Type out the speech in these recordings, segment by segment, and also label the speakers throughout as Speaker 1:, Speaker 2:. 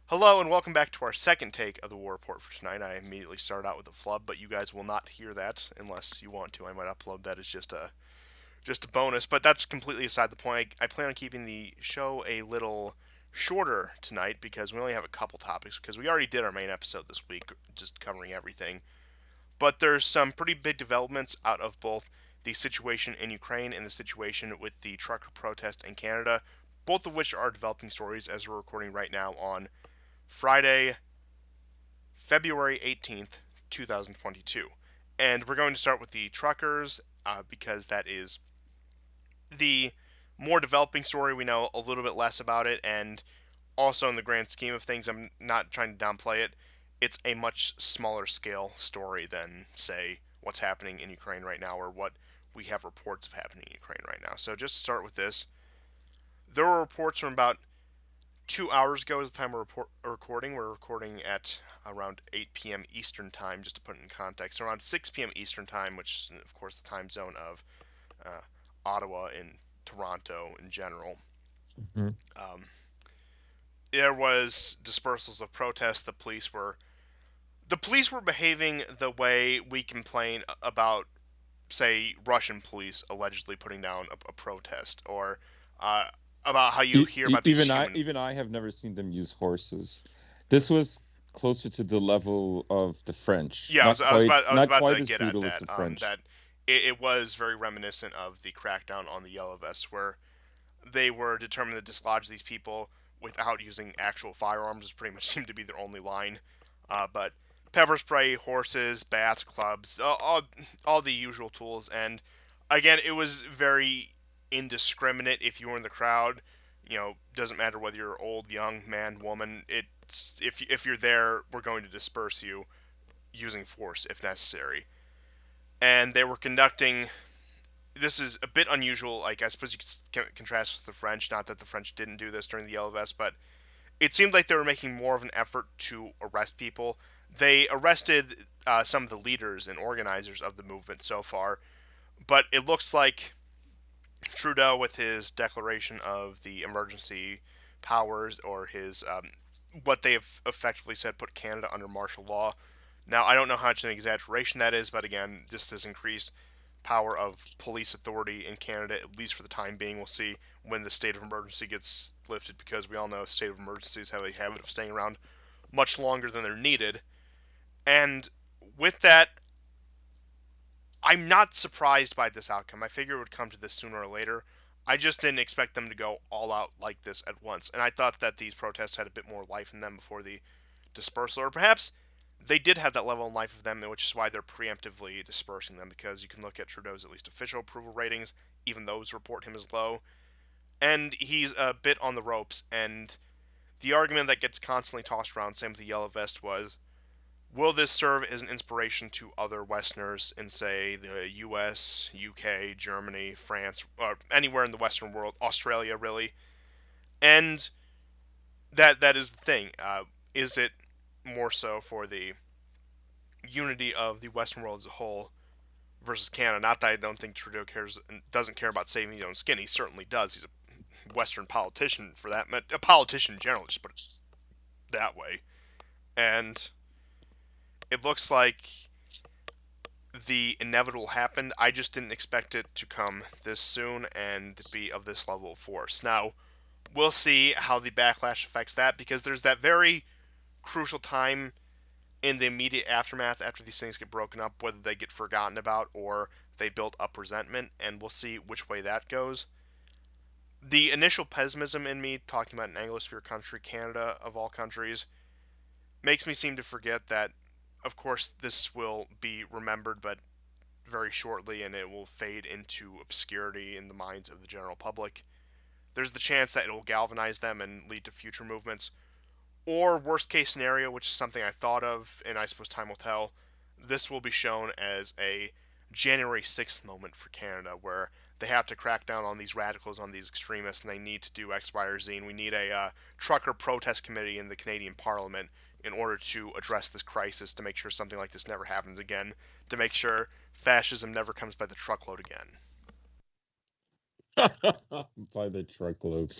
Speaker 1: Hello and welcome back to our second take of the War Report for tonight. I immediately start out with a flub, but you guys will not hear that unless you want to. I might upload that as just a bonus, but that's completely aside the point. I plan on keeping the show a little shorter tonight because we only have a couple topics because we already did our main episode this week, just covering everything. But there's some pretty big developments out of both the situation in Ukraine and the situation with the trucker protest in Canada, both of which are developing stories as we're recording right now on Friday, February 18th, 2022. And we're going to start with the truckers because that is the more developing story. We know a little bit less about it, and also in the grand scheme of things, I'm not trying to downplay it. It's a much smaller scale story than, say, what's happening in Ukraine right now or what we have reports of happening in Ukraine right now. So just to start with this, there were reports from about 2 hours ago is the time we're recording. We're recording at around 8 p.m. Eastern time, just to put it in context. Around 6 p.m. Eastern time, which is, of course, the time zone of uh, Ottawa and Toronto in general.
Speaker 2: Mhm.
Speaker 1: Um, there was dispersals of protests. The police were behaving the way we complain about, say, Russian police allegedly putting down a protest, or uh, about how you hear about these
Speaker 2: Even I,
Speaker 1: human.
Speaker 2: even I have never seen them use horses. This was closer to the level of the French.
Speaker 1: Yeah,
Speaker 2: Not
Speaker 1: I was
Speaker 2: not
Speaker 1: about
Speaker 2: quite
Speaker 1: to
Speaker 2: as
Speaker 1: get at
Speaker 2: brutal as
Speaker 1: that.
Speaker 2: the French.
Speaker 1: That it was very reminiscent of the crackdown on the Yellow Vests, where they were determined to dislodge these people without using actual firearms. Which pretty much seemed to be their only line. But pepper spray, horses, bats, clubs, all the usual tools. And again, it was very indiscriminate. If you were in the crowd, doesn't matter whether you're old, young, man, woman. It's if you're there, we're going to disperse you using force if necessary. And they were conducting. This is a bit unusual. Like, I suppose you could contrast with the French. Not that the French didn't do this during the Yellow Vest, but it seemed like they were making more of an effort to arrest people. They arrested some of the leaders and organizers of the movement so far, but it looks like Trudeau, with his declaration of the emergency powers, or his what they have effectively said put Canada under martial law. Now, I don't know how much of an exaggeration that is, but again, just this increased power of police authority in Canada, at least for the time being. We'll see when the state of emergency gets lifted, because we all know state of emergencies have a habit of staying around much longer than they're needed. And with that, I'm not surprised by this outcome. I figured it would come to this sooner or later. I just didn't expect them to go all out like this at once. And I thought that these protests had a bit more life in them before the dispersal, or perhaps they did have that level of life of them, which is why they're preemptively dispersing them. Because you can look at Trudeau's at least official approval ratings, even those report him as low, and he's a bit on the ropes. And the argument that gets constantly tossed around, same with the Yellow Vest, was, will this serve as an inspiration to other Westerners in, say, the U.S., UK, Germany, France, or anywhere in the Western world, Australia, really? And that is the thing. Is it more so for the unity of the Western world as a whole versus Canada? Not that I don't think Trudeau cares and doesn't care about saving his own skin. He certainly does. He's a Western politician for that. A politician in general, just put it that way. And it looks like the inevitable happened. I just didn't expect it to come this soon and be of this level of force. Now, we'll see how the backlash affects that, because there's that very crucial time in the immediate aftermath after these things get broken up, whether they get forgotten about or they build up resentment, and we'll see which way that goes. The initial pessimism in me, talking about an Anglosphere country, Canada of all countries, makes me seem to forget that, of course, this will be remembered, but very shortly, and it will fade into obscurity in the minds of the general public. There's the chance that it will galvanize them and lead to future movements. Or, worst case scenario, which is something I thought of, and I suppose time will tell, this will be shown as a January 6th moment for Canada, where they have to crack down on these radicals, on these extremists, and they need to do X, Y, or Z. And we need a trucker protest committee in the Canadian Parliament in order to address this crisis, to make sure something like this never happens again, to make sure fascism never comes by the truckload again.
Speaker 2: By the truckload.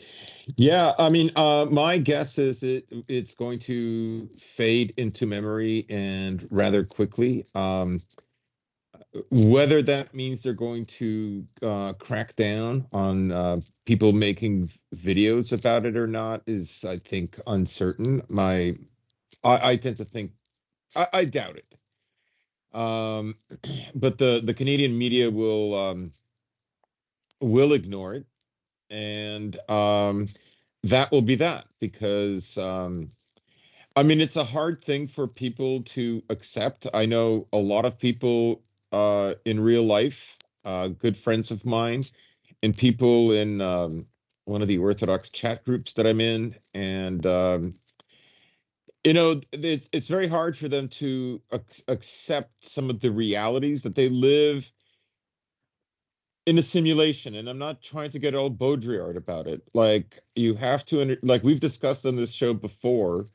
Speaker 2: Yeah, I mean, my guess is it's going to fade into memory and rather quickly. Whether that means they're going to crack down on people making videos about it or not is, I think, uncertain. I tend to think I doubt it. Um, but the Canadian media will ignore it, and that will be that because I mean it's a hard thing for people to accept. I know a lot of people in real life, good friends of mine, and people in one of the Orthodox chat groups that I'm in, and it's very hard for them to accept some of the realities that they live in a simulation. And I'm not trying to get all Baudrillard about it. Like you have to like we've discussed on this show before,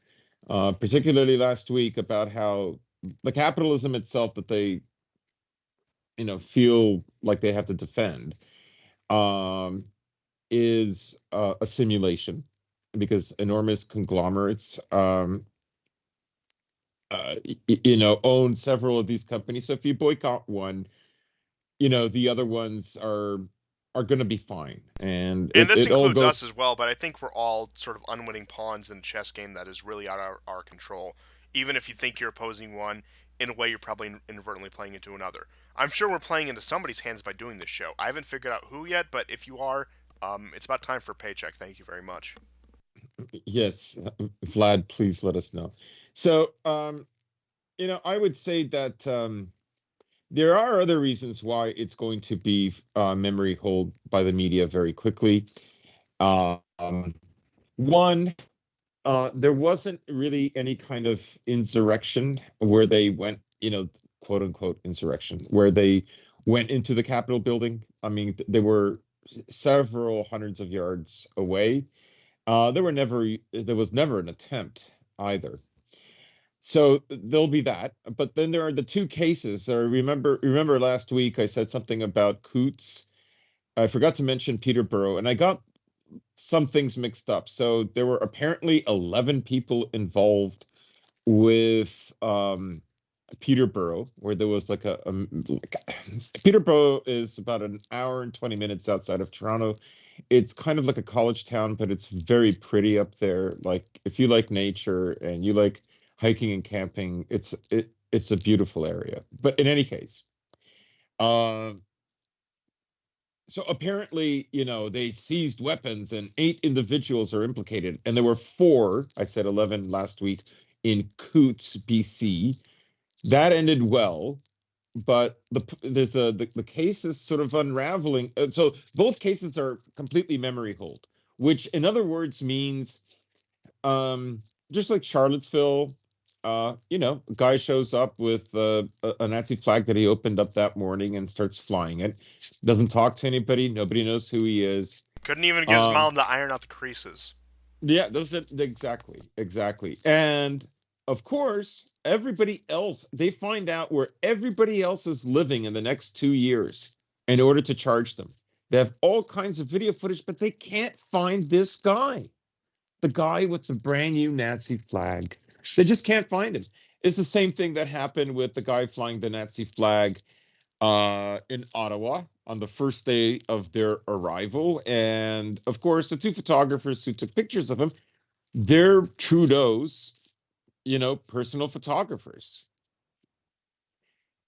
Speaker 2: particularly last week, about how the capitalism itself that they feel like they have to defend um is a simulation, because enormous conglomerates own several of these companies. So if you boycott one, the other ones are going to be fine, and
Speaker 1: And this
Speaker 2: it all
Speaker 1: includes
Speaker 2: goes.
Speaker 1: us as well, but I think we're all sort of unwitting pawns in a chess game that is really out of our control. Even if you think you're opposing one, in a way you're probably inadvertently playing into another. I'm sure we're playing into somebody's hands by doing this show. I haven't figured out who yet, but if you are, it's about time for a paycheck. Thank you very much.
Speaker 2: Yes, Vlad, please let us know. So I would say that there are other reasons why it's going to be memory hold by the media very quickly. Um, One, there wasn't really any kind of insurrection where they went, quote unquote insurrection, where they went into the Capitol building. I mean, they were several hundreds of yards away. There was never an attempt either. So there'll be that. But then there are the two cases. Remember last week I said something about Coots. I forgot to mention Peterborough, and I got some things mixed up. So there were apparently 11 people involved with Peterborough, where there was Peterborough is about an hour and 20 minutes outside of Toronto. It's kind of like a college town, but it's very pretty up there. Like if you like nature and you like hiking and camping, it's a beautiful area. But in any case, um so apparently, they seized weapons and 8 individuals are implicated. And there were four, I said 11 last week, in Coots, BC. That ended well, but the case is sort of unraveling. So both cases are completely memory hold, which in other words means um, just like Charlottesville, a guy shows up with a Nazi flag that he opened up that morning and starts flying it. Doesn't talk to anybody. Nobody knows who he is.
Speaker 1: Couldn't even get his
Speaker 2: Um,
Speaker 1: mom to iron out the creases.
Speaker 2: yeah, that's it. Exactly. And of course, everybody else, they find out where everybody else is living in the next 2 years in order to charge them. They have all kinds of video footage, but they can't find this guy, the guy with the brand new Nazi flag. They just can't find him. It's the same thing that happened with the guy flying the Nazi flag in Ottawa on the first day of their arrival. And of course, the two photographers who took pictures of him, they're Trudeau's, personal photographers.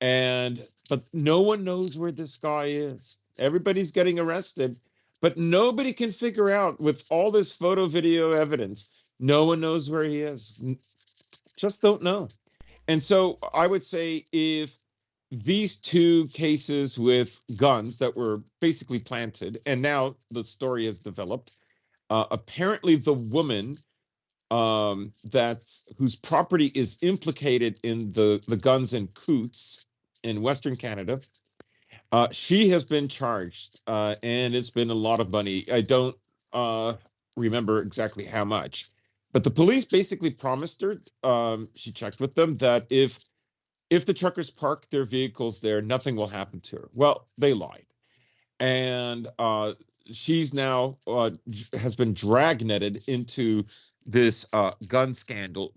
Speaker 2: But no one knows where this guy is. Everybody's getting arrested, but nobody can figure out, with all this photo video evidence, no one knows where he is. Just don't know. And so I would say, if these two cases with guns that were basically planted, and now the story has developed, apparently the woman that's whose property is implicated in the guns in Coots in Western Canada, she has been charged, and it's been a lot of money. I don't remember exactly how much, but the police basically promised her. She checked with them that if the truckers park their vehicles there, nothing will happen to her. Well, they lied, and she's now has been dragnetted into this gun scandal.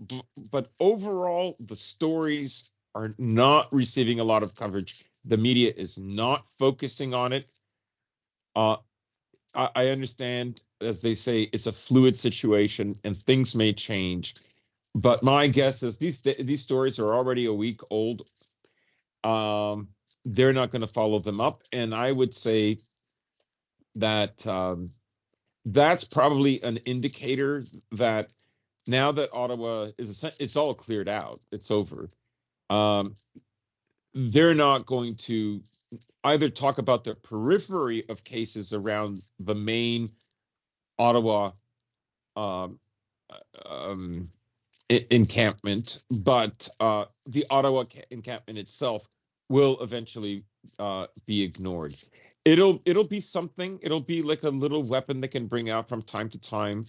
Speaker 2: But overall, the stories are not receiving a lot of coverage. The media is not focusing on it. Uh, I understand, as they say, it's a fluid situation and things may change. But my guess is these stories are already a week old. Um, they're not going to follow them up, and I would say that that's probably an indicator that now that Ottawa is it's all cleared out, it's over. Um, they're not going to either talk about the periphery of cases around the main Ottawa um, um, encampment, but the Ottawa encampment itself will eventually be ignored. It'll be something. It'll be like a little weapon they can bring out from time to time.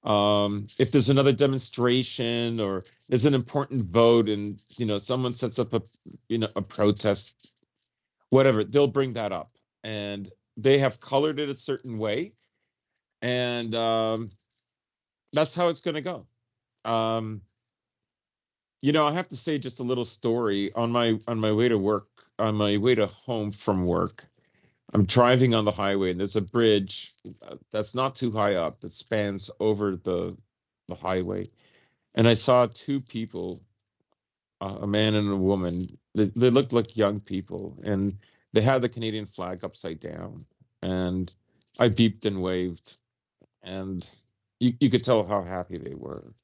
Speaker 2: If there's another demonstration or there's an important vote, and someone sets up a protest, whatever, they'll bring that up, and they have colored it a certain way, and that's how it's going to go. Um, I have to say just a little story on my way to work, on my way to home from work. I'm driving on the highway and there's a bridge that's not too high up that spans over the highway. And I saw two people, a man and a woman. They looked like young people and they had the Canadian flag upside down. And I beeped and waved and you could tell how happy they were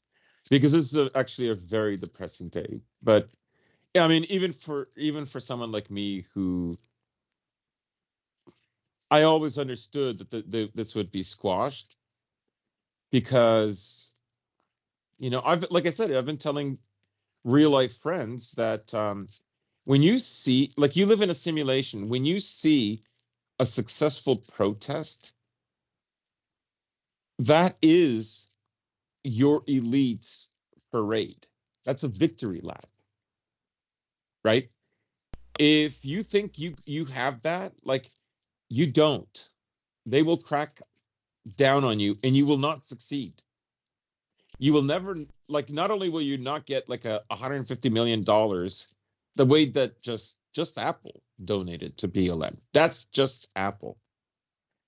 Speaker 2: because this is actually a very depressing day. But yeah, I mean, even for someone like me who I always understood that this would be squashed because I've like I said, I've been telling real life friends that when you see like you live in a simulation, when you see a successful protest, that is your elite's parade. That's a victory lap, right? If you think you have that, like you don't, they will crack down on you and you will not succeed. You will never, like, not only will you not get like $150 million the way that just Apple donated to BLM. That's just Apple.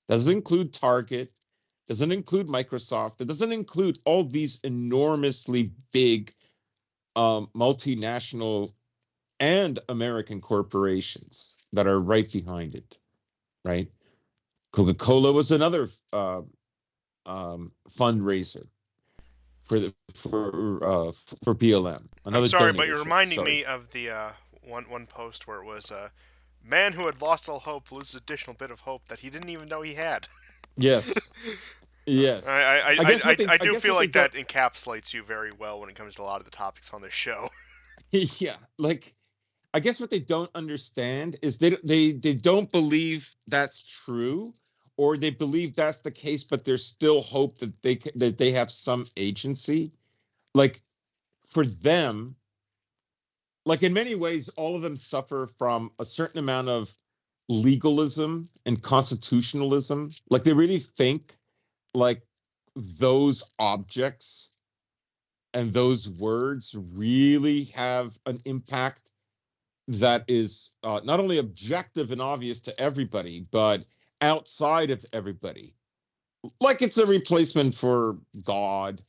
Speaker 2: Doesn't include Target, doesn't include Microsoft, it doesn't include all these enormously big multinational and American corporations that are right behind it, right? Coca-Cola was another fundraiser for BLM,
Speaker 1: I'm
Speaker 2: another
Speaker 1: sorry, but you're
Speaker 2: donatorship.
Speaker 1: reminding
Speaker 2: Sorry.
Speaker 1: me of the one post where it was a man who had lost all hope loses additional bit of hope that he didn't even know he had.
Speaker 2: Yes. Yes. I guess what they
Speaker 1: I
Speaker 2: I
Speaker 1: do
Speaker 2: guess
Speaker 1: feel
Speaker 2: what they
Speaker 1: like
Speaker 2: don't
Speaker 1: that encapsulates you very well when it comes to a lot of the topics on this show.
Speaker 2: yeah, like I guess what they don't understand is they don't believe that's true, or they believe that's the case, but there's still hope that they have some agency. Like for them, like in many ways, all of them suffer from a certain amount of legalism and constitutionalism. Like they really think like those objects and those words really have an impact that is not only objective and obvious to everybody, but outside of everybody. Like it's a replacement for God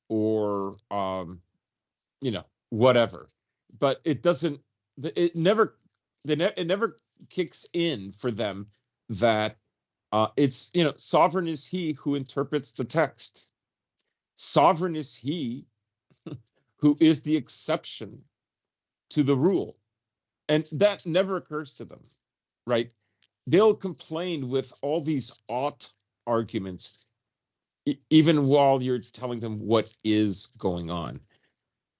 Speaker 2: or, whatever. But it doesn't, it never, it never kicks in for them that it's, sovereign is he who interprets the text. Sovereign is he who is the exception to the rule. And that never occurs to them, right? They'll complain with all these ought arguments, even while you're telling them what is going on.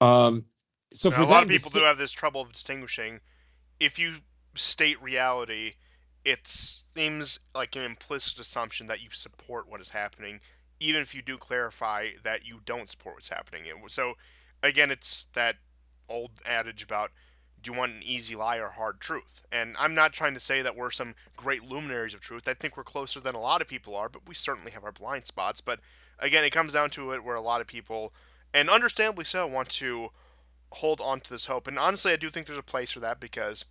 Speaker 2: Um, so
Speaker 1: Now,
Speaker 2: for
Speaker 1: a lot of
Speaker 2: them to
Speaker 1: people do
Speaker 2: sit,
Speaker 1: have this trouble of distinguishing. If you state reality, it seems like an implicit assumption that you support what is happening, even if you do clarify that you don't support what's happening. So, again, it's that old adage about Do you want an easy lie or hard truth? And I'm not trying to say that we're some great luminaries of truth. I think we're closer than a lot of people are, but we certainly have our blind spots. But again, it comes down to it where a lot of people, and understandably so, want to hold on to this hope. And honestly, I do think there's a place for that because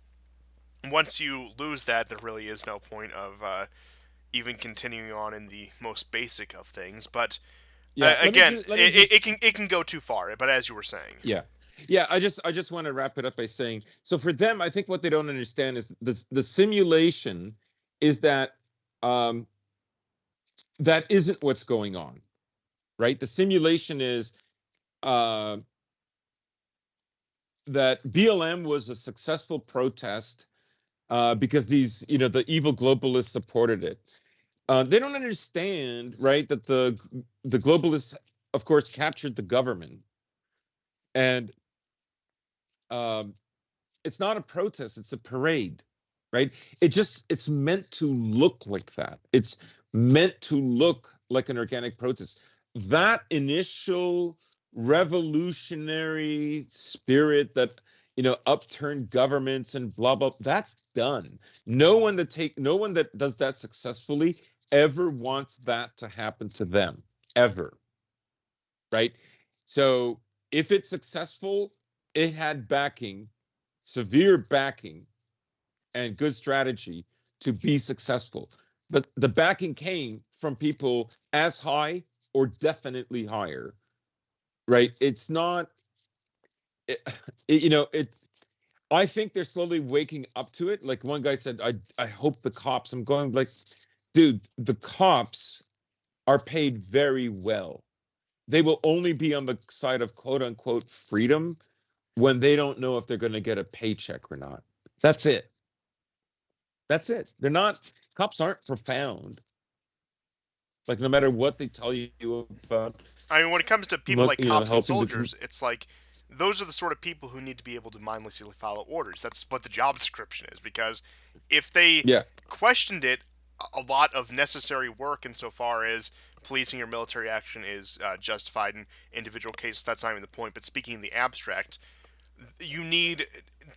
Speaker 1: once you lose that, there really is no point of even continuing on in the most basic of things. But
Speaker 2: Yeah,
Speaker 1: again,
Speaker 2: let me just
Speaker 1: it can go too far. But as you were saying,
Speaker 2: yeah. Yeah, I just want to wrap it up by saying, so for them, I think what they don't understand is the simulation is that um that isn't what's going on, right? The simulation is uh that BLM was a successful protest because these, the evil globalists supported it. They don't understand, right, that the globalists, of course, captured the government, and um, it's not a protest; it's a parade, right? It's meant to look like that. It's meant to look like an organic protest. That initial revolutionary spirit that upturned governments and blah blah, that's done. No one that does that successfully ever wants that to happen to them, ever, right? So if it's successful, it had backing, severe backing, and good strategy to be successful. But the backing came from people as high or definitely higher, right? It's not, it, it. I think they're slowly waking up to it. Like one guy said, I hope the cops. I'm going like, dude, the cops are paid very well. They will only be on the side of quote unquote freedom when they don't know if they're going to get a paycheck or not. That's it. That's it. They're not, cops aren't profound. Like no matter what they tell you about,
Speaker 1: I mean, when it comes to people like cops and
Speaker 2: helping the.
Speaker 1: soldiers, it's like those are the sort of people who need to be able to mindlessly follow orders. That's what the job description is. Because if they
Speaker 2: Yeah,
Speaker 1: questioned it, a lot of necessary work insofar as policing or military action is justified in individual cases. That's not even the point. But speaking in the abstract, you need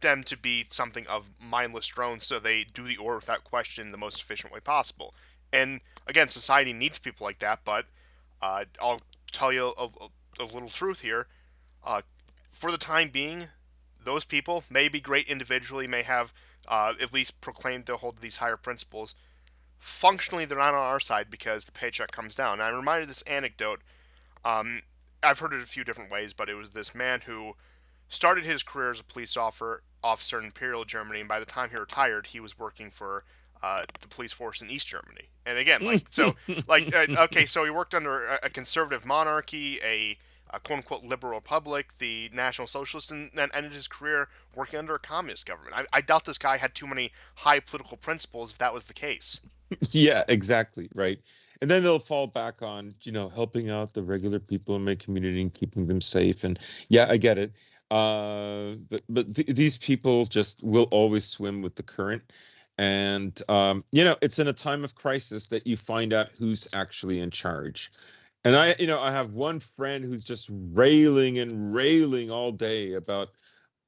Speaker 1: them to be something of mindless drones so they do the order without question in the most efficient way possible. And again, society needs people like that, but I'll tell you a little truth here. Uh, for the time being, those people may be great individually, may have at least proclaimed to hold these higher principles. Functionally, they're not on our side because the paycheck comes down. And I'm reminded of this anecdote. Um, I've heard it a few different ways, but it was this man who started his career as a police officer in Imperial Germany, and by the time he retired, he was working for the police force in East Germany. And again, okay, so he worked under a conservative monarchy, a quote unquote liberal republic, the National Socialists, and then ended his career working under a communist government. I doubt this guy had too many high political principles if that was the case.
Speaker 2: yeah, exactly, right. And then they'll fall back on, helping out the regular people in my community and keeping them safe. And yeah, I get it. But these people just will always swim with the current. And it's in a time of crisis that you find out who's actually in charge. And I have one friend who's just railing and railing all day about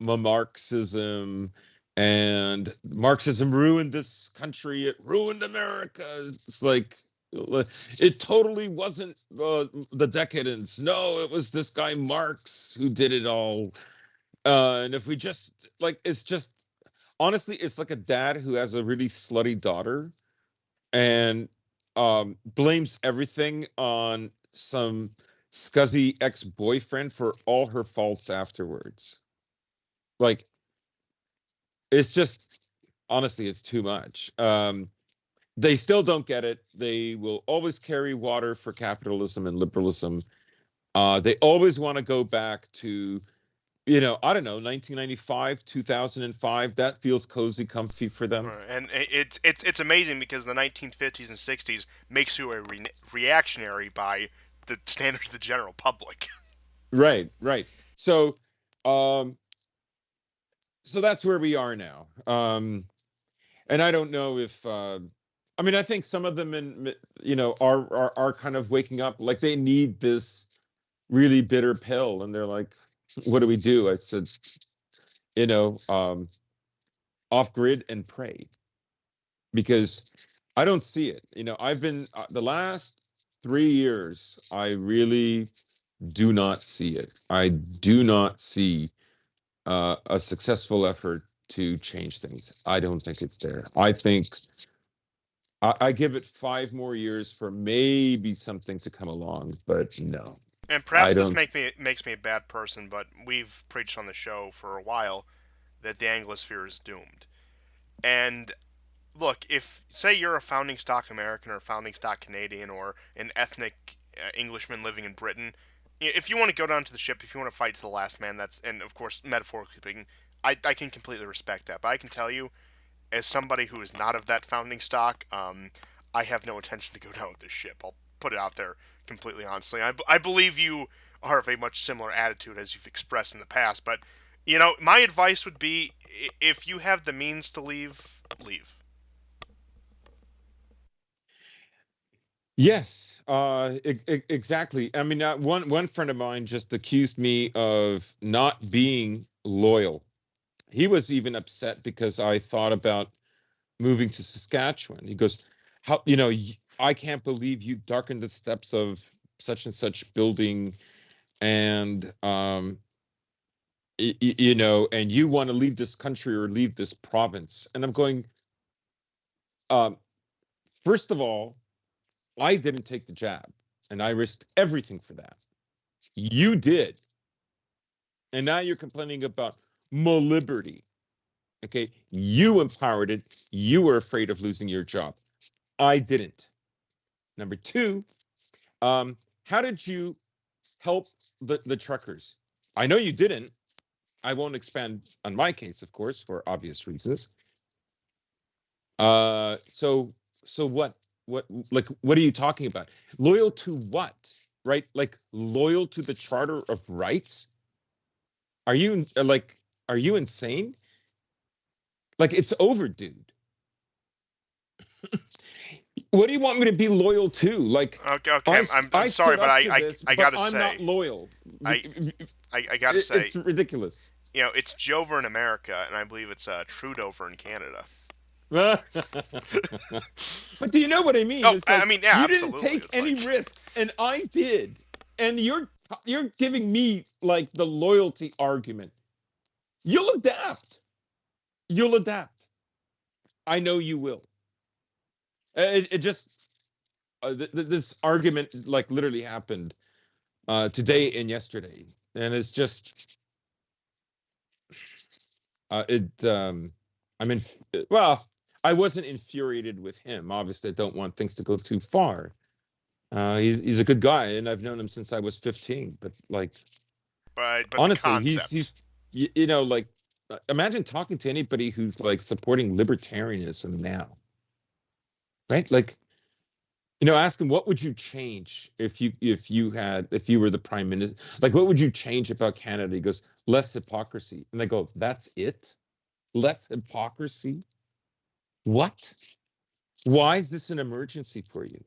Speaker 2: Marxism, and Marxism ruined this country. It ruined America. It's like, it totally wasn't the decadence. No, it was this guy Marx who did it all. And if we just like, it's just honestly, it's like a dad who has a really slutty daughter and blames everything on some scuzzy ex-boyfriend for all her faults afterwards. Like, it's just, honestly, it's too much. They still don't get it. They will always carry water for capitalism and liberalism. They always want to go back to, I don't know, 1995, 2005. That feels cozy, comfy for them.
Speaker 1: And it's amazing because the 1950s and 60s makes you a reactionary by the standards of the general public.
Speaker 2: Right, right. So, um, so that's where we are now. And I don't know if, I mean, I think some of them are kind of waking up, like they need this really bitter pill, and they're like, "What do we do?" I said, you know, off grid and pray, because I don't see it. I've been the last 3 years, I really do not see it. I do not see a successful effort to change things. I don't think it's there. I think I give it 5 more years for maybe something to come along, but no,
Speaker 1: And
Speaker 2: I
Speaker 1: perhaps this
Speaker 2: don't.
Speaker 1: makes me a bad person, but we've preached on the show for a while that the Anglosphere is doomed. And look, if say you're a founding stock American or a founding stock Canadian or an ethnic Englishman living in Britain, if you want to go down to the ship, if you want to fight to the last man, that's, and of course metaphorically speaking, I can completely respect that. But I can tell you, as somebody who is not of that founding stock, I have no intention to go down with this ship. I'll put it out there completely honestly. I believe you are of a much similar attitude as you've expressed in the past, but my advice would be, if you have the means to leave, leave.
Speaker 2: Yes, exactly. I mean, one friend of mine just accused me of not being loyal. He was even upset because I thought about moving to Saskatchewan. He goes, "How, I can't believe you darkened the steps of such and such building, and and you want to leave this country or leave this province." And I'm going, um, first of all, I didn't take the jab, and I risked everything for that. You did. And now you're complaining about more liberty. Okay. You empowered it. You were afraid of losing your job. I didn't. Number two, how did you help the truckers? I know you didn't. I won't expand on my case, of course, for obvious reasons. So what? What are you talking about? Loyal to what? Right? Like loyal to the Charter of Rights? Are you insane? Like, it's over, dude. What do you want me to be loyal to? Like,
Speaker 1: Okay, okay. I'm
Speaker 2: I
Speaker 1: sorry,
Speaker 2: stood
Speaker 1: but
Speaker 2: up
Speaker 1: I
Speaker 2: to
Speaker 1: I,
Speaker 2: this,
Speaker 1: I
Speaker 2: but
Speaker 1: gotta
Speaker 2: I'm not
Speaker 1: say,
Speaker 2: loyal.
Speaker 1: I I gotta say,
Speaker 2: It's ridiculous.
Speaker 1: it's Jover in America, and I believe it's Trudeauver in Canada.
Speaker 2: But do you know what I mean?
Speaker 1: Oh,
Speaker 2: It's
Speaker 1: I
Speaker 2: like
Speaker 1: mean, yeah,
Speaker 2: you didn't
Speaker 1: absolutely.
Speaker 2: take
Speaker 1: It's
Speaker 2: any
Speaker 1: like,
Speaker 2: risks, and I did. And you're giving me like the loyalty argument. You'll adapt. You'll adapt. I know you will. It just this argument like literally happened today and yesterday, and it's just it. I mean, well, I wasn't infuriated with him. Obviously, I don't want things to go too far. He's a good guy, and I've known him since I was 15. But like,
Speaker 1: but the
Speaker 2: honestly,
Speaker 1: concept.
Speaker 2: like, imagine talking to anybody who's like supporting libertarianism now, right? Like, ask him what would you change if you were the prime minister? Like, what would you change about Canada? He goes, less hypocrisy, and they go, that's it? Less hypocrisy? What? Why is this an emergency for you?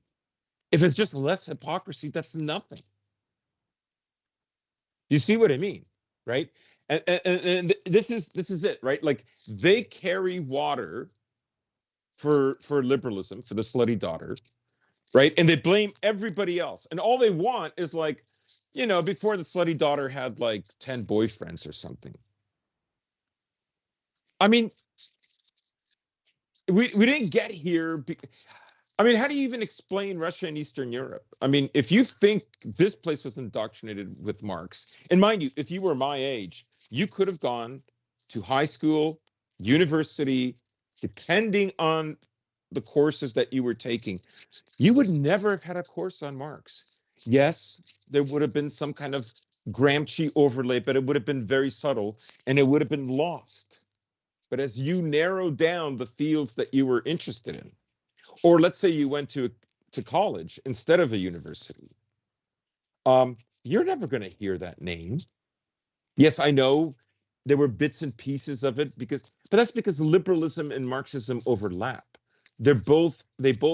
Speaker 2: If it's just less hypocrisy, that's nothing. You see what I mean, right? And this is it, right? Like, they carry water for liberalism, for the slutty daughter, right? And they blame everybody else. And all they want is like, before the slutty daughter had like 10 boyfriends or something. I mean, we didn't get here. I mean, how do you even explain Russia and Eastern Europe? I mean, if you think this place was indoctrinated with Marx, and mind you, if you were my age, you could have gone to high school, university, depending on the courses that you were taking, you would never have had a course on Marx. Yes, there would have been some kind of Gramsci overlay, but it would have been very subtle and it would have been lost. But as you narrow down the fields that you were interested in, or let's say you went to college instead of a university, you're never going to hear that name. Yes, I know there were bits and pieces of it but that's because liberalism and Marxism overlap. They both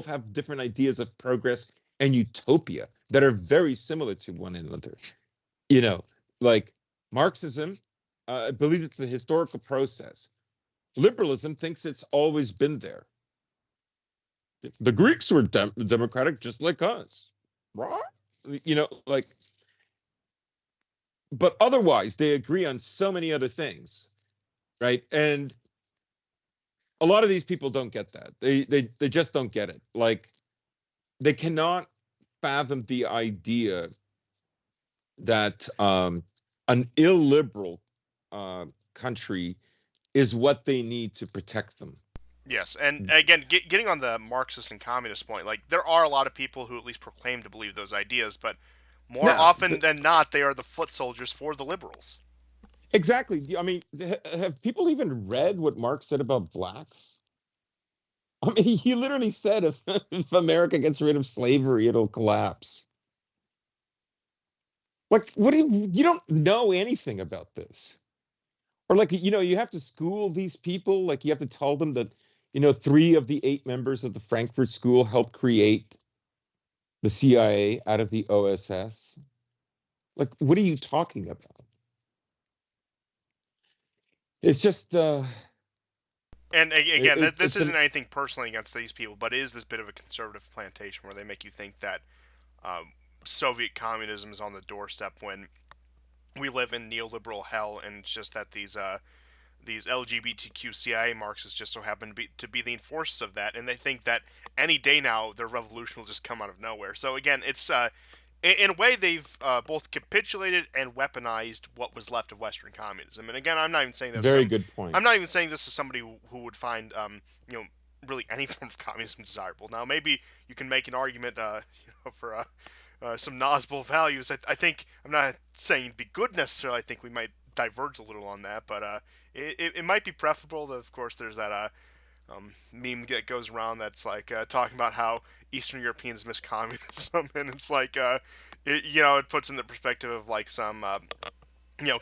Speaker 2: have different ideas of progress and utopia that are very similar to one another. You know, like Marxism I believe it's a historical process. Liberalism thinks it's always been there. The Greeks were democratic just like us, right? Like, but otherwise they agree on so many other things, right? And a lot of these people don't get that. They just don't get it. Like, they cannot fathom the idea that an illiberal country is what they need to protect them.
Speaker 1: Yes, and again, getting on the Marxist and communist point, like there are a lot of people who at least proclaim to believe those ideas, but more
Speaker 2: Yeah,
Speaker 1: often than not, they are the foot soldiers for the liberals.
Speaker 2: exactly. I mean, have people even read what Marx said about blacks? I mean, he literally said if America gets rid of slavery, it'll collapse. Like, what do you don't know anything about this? Or like, you have to school these people. Like, you have to tell them that, 3 of the 8 members of the Frankfurt School helped create the CIA out of the OSS. Like, what are you talking about? It's just
Speaker 1: And again, this
Speaker 2: it's
Speaker 1: isn't
Speaker 2: an
Speaker 1: anything personally against these people, but it is this bit of a conservative plantation where they make you think that um, Soviet communism is on the doorstep when we live in neoliberal hell, and it's just that these LGBTQ CIA Marxists just so happen to be the enforcers of that, and they think that any day now their revolution will just come out of nowhere. So again, it's in a way they've both capitulated and weaponized what was left of Western communism. And again,
Speaker 2: very good point.
Speaker 1: I'm not even saying this is somebody who would find really any form of communism desirable. Now maybe you can make an argument for some Nazbol values. I think I'm not saying it'd be good necessarily. I think we might diverge a little on that, but it might be preferable. Of course, there's that meme that goes around that's like talking about how Eastern Europeans miss communism, and it's like it puts in the perspective of like some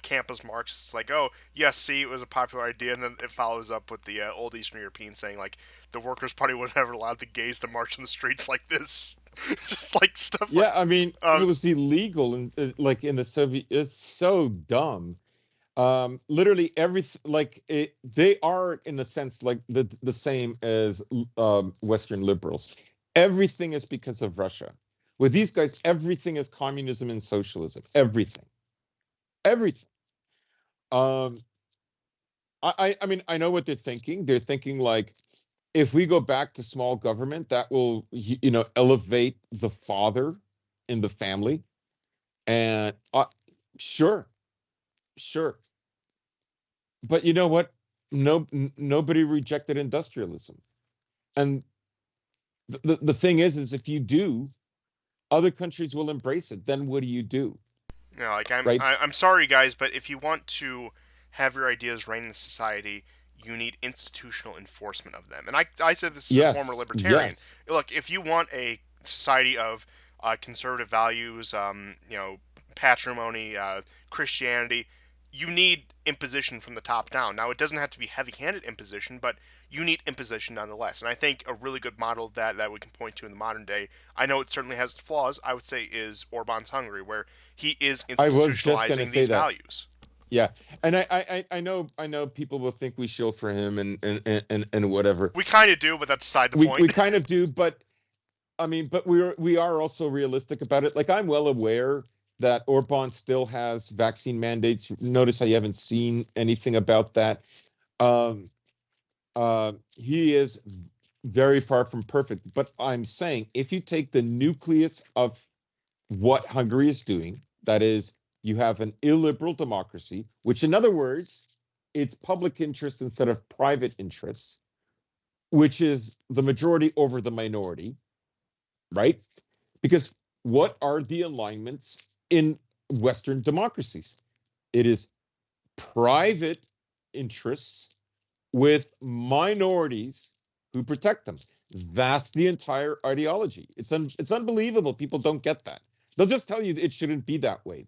Speaker 1: campus Marxists like, oh yes, see, it was a popular idea, and then it follows up with the old Eastern Europeans saying like the Workers' Party would never allow the gays to march in the streets like this, just like stuff like.
Speaker 2: Yeah, I mean, it was illegal and like in the Soviet. It's so dumb. Literally everything, like they are in a sense like the same as Western liberals. Everything is because of Russia. With these guys, everything is communism and socialism. Everything. Um, I mean, I know what they're thinking. They're thinking like, if we go back to small government, that will elevate the father in the family. And sure, sure. But you know what? Nobody rejected industrialism. And the thing is if you do, other countries will embrace it. Then what do you do?
Speaker 1: Like
Speaker 2: Right?
Speaker 1: I'm sorry guys, but if you want to have your ideas reign in society, you need institutional enforcement of them. And I said this as a former
Speaker 2: Yes.
Speaker 1: libertarian.
Speaker 2: Yes.
Speaker 1: Look, if you want a society of conservative values, patrimony, Christianity, you need imposition from the top down. Now, it doesn't have to be heavy-handed imposition, but you need imposition nonetheless. And I think a really good model of that we can point to in the modern day, I know it certainly has its flaws, I would say is Orban's Hungary, where he is
Speaker 2: I was just going to
Speaker 1: institutionalizing
Speaker 2: say
Speaker 1: these
Speaker 2: that.
Speaker 1: values.
Speaker 2: Yeah. And I know people will think we shill for him and whatever.
Speaker 1: We kind of do, but that's beside the
Speaker 2: We
Speaker 1: point.
Speaker 2: kind of do, but I mean, but we are also realistic about it. Like, I'm well aware that Orban still has vaccine mandates. Notice how you haven't seen anything about that. Um, he is very far from perfect. But I'm saying, if you take the nucleus of what Hungary is doing, that is, you have an illiberal democracy, which, in other words, it's public interest instead of private interests, which is the majority over the minority, right? Because what are the alignments in Western democracies? It is private interests with minorities who protect them. That's the entire ideology. It's unbelievable. People don't get that. They'll just tell you it shouldn't be that way.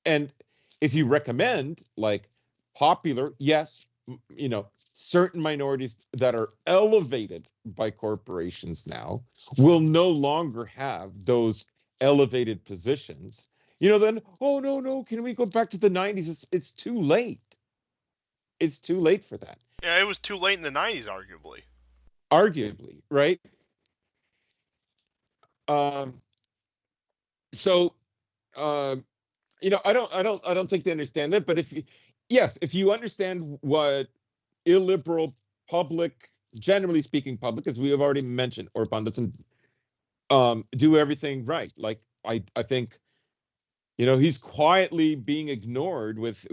Speaker 2: And if you recommend like popular, yes, certain minorities that are elevated by corporations now will no longer have those elevated positions. Then, oh no, no, can we go back to the 90s? It's too late. It's too late for that.
Speaker 1: Yeah, it was too late in the '90s, arguably.
Speaker 2: Arguably, right? Um, so uh, I don't think they understand that. But yes, if you understand what illiberal public, generally speaking, public, as we have already mentioned, Orban doesn't do everything right. Like I think he's quietly being ignored with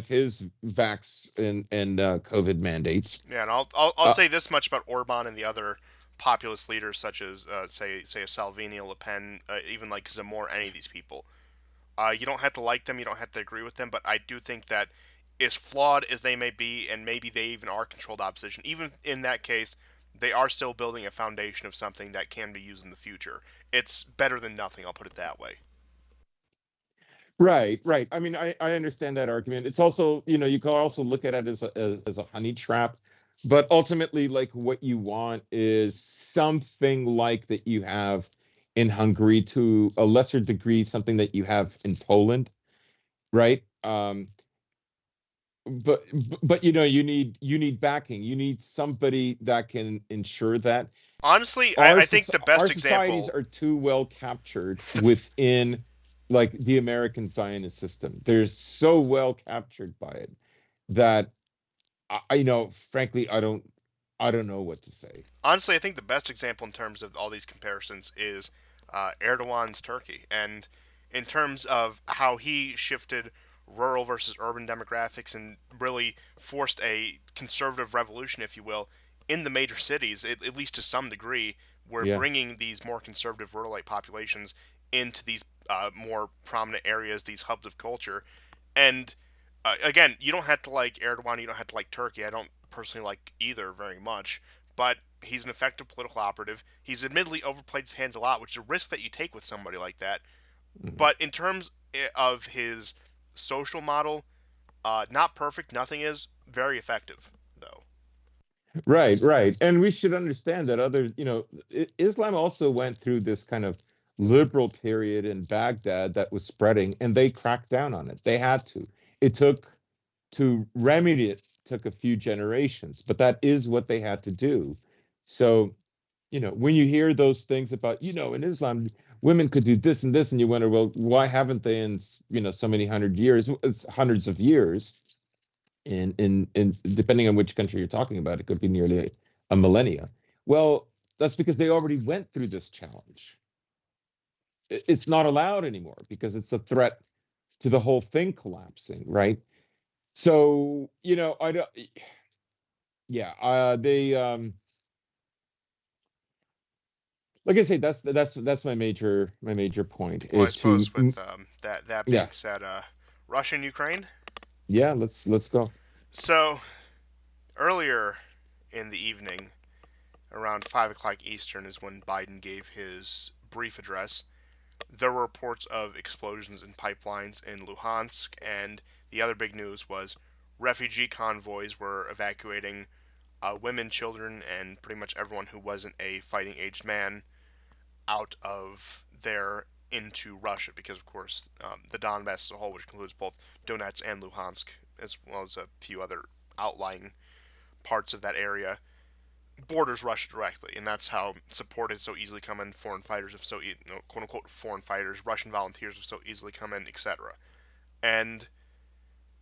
Speaker 2: his vax and COVID mandates.
Speaker 1: Yeah, and I'll
Speaker 2: Uh,
Speaker 1: say this much about Orban and the other populist leaders, such as say a Salvini, Le Pen, even like Zemmour, any of these people. You don't have to like them, you don't have to agree with them, but I do think that as flawed as they may be, and maybe they even are controlled opposition, even in that case, they are still building a foundation of something that can be used in the future. It's better than nothing, I'll put it that way.
Speaker 2: right, right. I mean, I understand that argument. It's also, you can also look at it as a honey trap, but ultimately, like what you want is something like that you have in Hungary, to a lesser degree, something that you have in Poland, right? But you need backing. You need somebody that can ensure that
Speaker 1: Honestly,
Speaker 2: our
Speaker 1: I think the
Speaker 2: our
Speaker 1: best
Speaker 2: societies
Speaker 1: example.
Speaker 2: are too well captured within, like, the American Zionist system. They're so well captured by it that frankly, I don't know what to say.
Speaker 1: Honestly, I think the best example in terms of all these comparisons is Erdogan's Turkey, and in terms of how he shifted rural versus urban demographics and really forced a conservative revolution, if you will, in the major cities, at least to some degree. We're
Speaker 2: Yeah.
Speaker 1: bringing these more conservative rural-like populations into these more prominent areas, these hubs of culture, and again, you don't have to like Erdogan, you don't have to like Turkey. I don't personally like either very much, but he's an effective political operative. He's admittedly overplayed his hands a lot, which is a risk that you take with somebody like that.
Speaker 2: Mhm.
Speaker 1: But in terms of his social model, not perfect. Nothing is very effective, though.
Speaker 2: Right, right. And we should understand that Islam also went through this kind of liberal period in Baghdad that was spreading, and they cracked down on it. They had to. It took to remedy it took a few generations, but that is what they had to do. So, when you hear those things about, in Islam, women could do this and this, and you wonder, well, why haven't they in, so many hundred years? It's hundreds of years. In depending on which country you're talking about, it could be nearly a millennia. Well, that's because they already went through this challenge. It's not allowed anymore because it's a threat to the whole thing collapsing, right? So, I don't. Yeah, they like I say, that's my major point
Speaker 1: Well, I
Speaker 2: is to.
Speaker 1: suppose with that
Speaker 2: Yeah,
Speaker 1: being said, Russia and Ukraine.
Speaker 2: yeah, let's go.
Speaker 1: So earlier in the evening, around 5 o'clock Eastern, is when Biden gave his brief address. There were reports of explosions in pipelines in Luhansk, and the other big news was refugee convoys were evacuating women, children, and pretty much everyone who wasn't a fighting aged man out of there into Russia, because of course the Donbass as a whole, which includes both Donetsk and Luhansk, as well as a few other outlying parts of that area, borders Russia directly, and that's how support is so easily come in. Foreign fighters have quote unquote foreign fighters, Russian volunteers have so easily come in, etc. And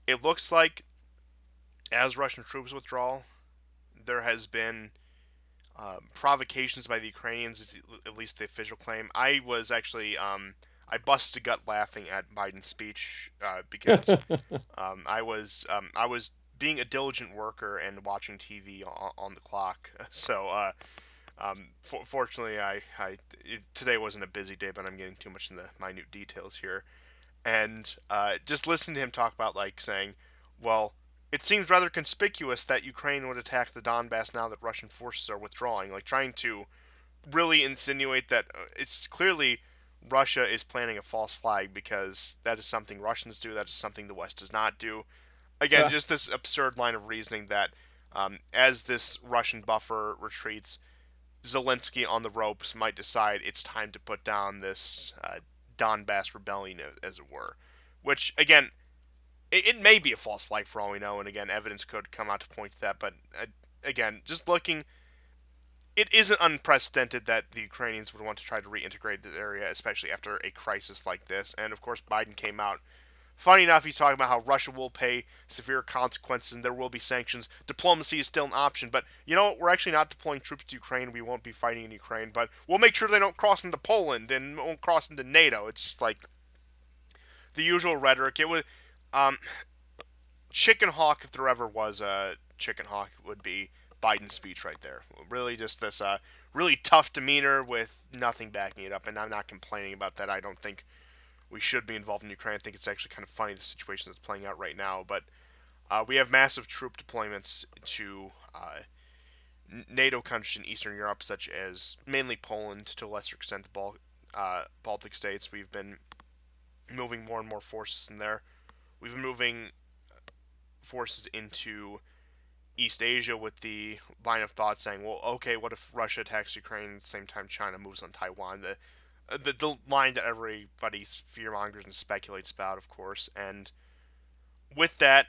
Speaker 1: it looks like as Russian troops withdraw, there has been provocations by the Ukrainians, is at least the official claim. I was actually I busted a gut laughing at Biden's speech because I was being a diligent worker and watching TV on the clock. So fortunately, today wasn't a busy day, but I'm getting too much in the minute details here. And just listening to him talk about, like, saying, well, it seems rather conspicuous that Ukraine would attack the Donbass now that Russian forces are withdrawing, like trying to really insinuate that it's clearly Russia is planting a false flag, because that is something Russians do, that is something the West does not do. Again, just this absurd line of reasoning that as this Russian buffer retreats, Zelensky on the ropes might decide it's time to put down this Donbass rebellion, as it were. Which, again, it may be a false flag for all we know, and again, evidence could come out to point to that. But again, just looking, it isn't unprecedented that the Ukrainians would want to try to reintegrate this area, especially after a crisis like this. And of course, Biden came out. Funny enough, he's talking about how Russia will pay severe consequences and there will be sanctions. Diplomacy is still an option, but you know what? We're actually not deploying troops to Ukraine. We won't be fighting in Ukraine, but we'll make sure they don't cross into Poland and won't cross into NATO. It's like the usual rhetoric. It was um, chicken hawk, if there ever was a chicken hawk, would be Biden's speech right there. Really, just this really tough demeanor with nothing backing it up, and I'm not complaining about that. I don't think we should be involved in Ukraine. I think it's actually kind of funny the situation that's playing out right now. But we have massive troop deployments to NATO countries in Eastern Europe, such as mainly Poland, to a lesser extent the Baltic states. We've been moving more and more forces in there. We've been moving forces into East Asia with the line of thought saying, well, okay, what if Russia attacks Ukraine at the same time China moves on Taiwan? The line that everybody fearmongers and speculates about, of course. And with that,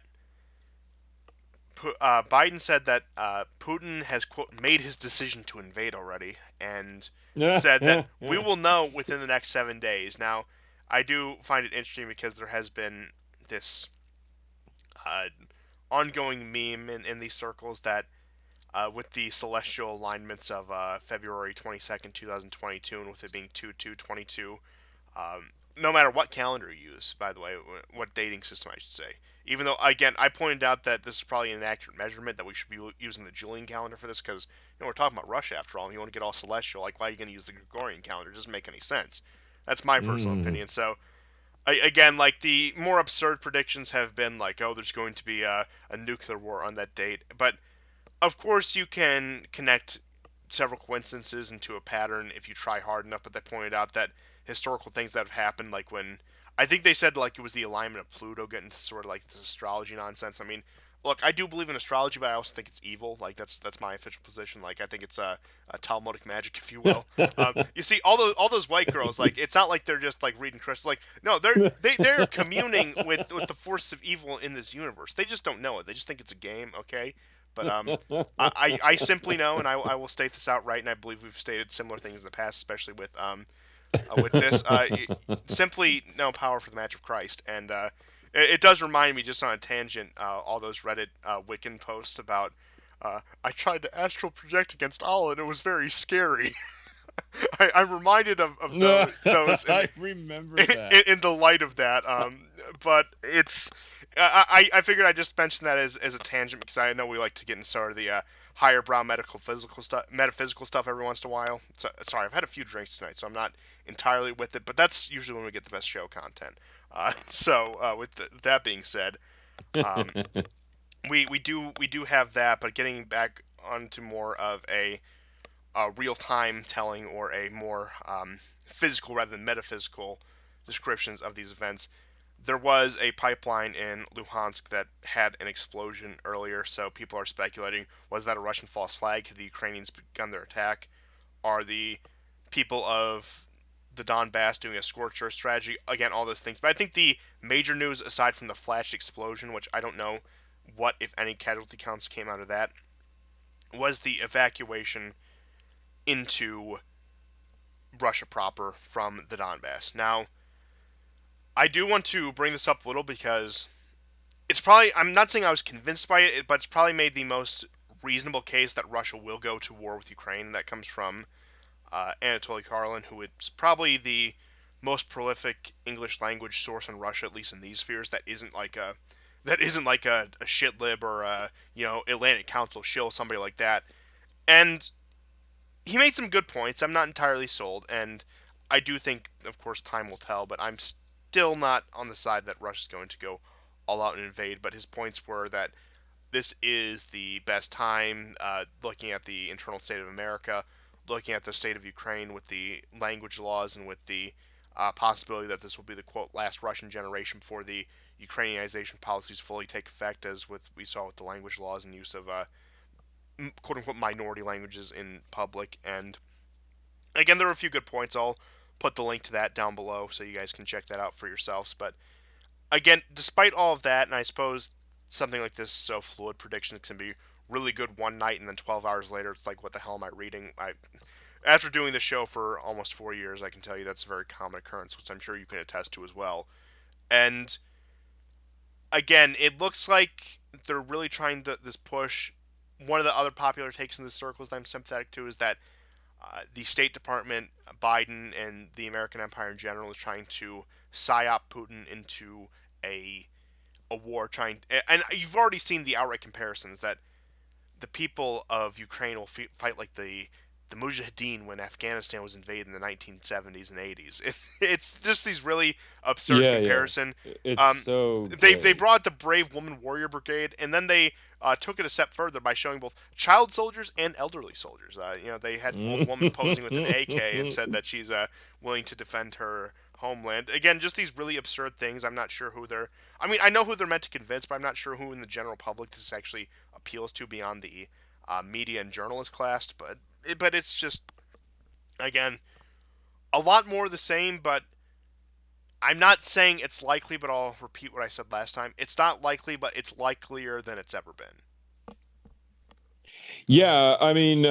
Speaker 1: Biden said that Putin has, quote, made his decision to invade already, and said that we will know within the next 7 days. Now, I do find it interesting because there has been this ongoing meme in these circles that with the celestial alignments of February 22nd, 2022, and with it being 2/2/22, no matter what calendar you use, by the way, what dating system I should say. Even though, again, I pointed out that this is probably an inaccurate measurement, that we should be using the Julian calendar for this, because we're talking about Russia after all, and you want to get all celestial, like, why are you going to use the Gregorian calendar? It doesn't make any sense. That's my personal opinion. So, again, like, the more absurd predictions have been like, oh, there's going to be a nuclear war on that date. But, of course, you can connect several coincidences into a pattern if you try hard enough, but they pointed out that historical things that have happened, like when I think they said like it was the alignment of Pluto getting to sort of like this astrology nonsense. I mean, look, I do believe in astrology, but I also think it's evil. Like that's my official position. Like I think it's a Talmudic magic, if you will. You see, all those white girls, like it's not like they're just like reading crystals. Like no, they're communing with the force of evil in this universe. They just don't know it. They just think it's a game. Okay. But I simply know, and I will state this outright, and I believe we've stated similar things in the past, especially with this. Simply no power for the Match of Christ, and it does remind me, just on a tangent, all those Reddit Wiccan posts about I tried to astral project against Allah, and it was very scary. I'm reminded of those
Speaker 2: I remember that.
Speaker 1: in the light of that. But it's I figured I'd just mention that as a tangent because I know we like to get into sort of the higher brow metaphysical stuff every once in a while. So, sorry, I've had a few drinks tonight, so I'm not entirely with it. But that's usually when we get the best show content. With that being said, um, we do have that. But getting back onto more of a real time telling or a more physical rather than metaphysical descriptions of these events. There was a pipeline in Luhansk that had an explosion earlier, so people are speculating, was that a Russian false flag? Have the Ukrainians begun their attack? Are the people of the Donbass doing a scorched earth strategy? Again, all those things. But I think the major news, aside from the flash explosion, which I don't know what, if any, casualty counts came out of that, was the evacuation into Russia proper from the Donbass. Now, I do want to bring this up a little because it's probably, I'm not saying I was convinced by it, but it's probably made the most reasonable case that Russia will go to war with Ukraine. That comes from Anatoly Karlin, who is probably the most prolific English language source on Russia, at least in these spheres. That isn't like a shit lib or a Atlantic Council shill, somebody like that. And he made some good points. I'm not entirely sold, and I do think, of course, time will tell. But I'm still not on the side that Russia's going to go all out and invade. But his points were that this is the best time, looking at the internal state of America, looking at the state of Ukraine with the language laws, and with the possibility that this will be the, quote, last Russian generation before the Ukrainianization policies fully take effect, as we saw with the language laws and use of quote unquote minority languages in public. And again, there were a few good points. I'll put the link to that down below so you guys can check that out for yourselves. But again, despite all of that, and I suppose something like this is so fluid, predictions can be really good one night, and then 12 hours later, it's like, what the hell am I reading? After doing this show for almost 4 years, I can tell you that's a very common occurrence, which I'm sure you can attest to as well. And again, it looks like they're really trying to this push. One of the other popular takes in this circles that I'm sympathetic to is that the State Department, Biden, and the American empire in general is trying to psyop Putin into a a war. And you've already seen the outright comparisons that the people of Ukraine will fight like the Mujahideen when Afghanistan was invaded in the 1970s and 80s. It's just these really absurd
Speaker 2: Yeah, yeah.
Speaker 1: comparison.
Speaker 2: It's
Speaker 1: Um,
Speaker 2: so
Speaker 1: they
Speaker 2: good.
Speaker 1: brought the Brave Woman Warrior Brigade, and then they took it a step further by showing both child soldiers and elderly soldiers. They had an old woman posing with an AK and said that she's willing to defend her homeland. Again, just these really absurd things. I'm not sure who they're. I mean, I know who they're meant to convince, but I'm not sure who in the general public this actually appeals to beyond the media and journalist class. But it's just again a lot more of the same. But I'm not saying it's likely, but I'll repeat what I said last time. It's not likely, but it's likelier than it's ever been.
Speaker 2: Yeah, I mean,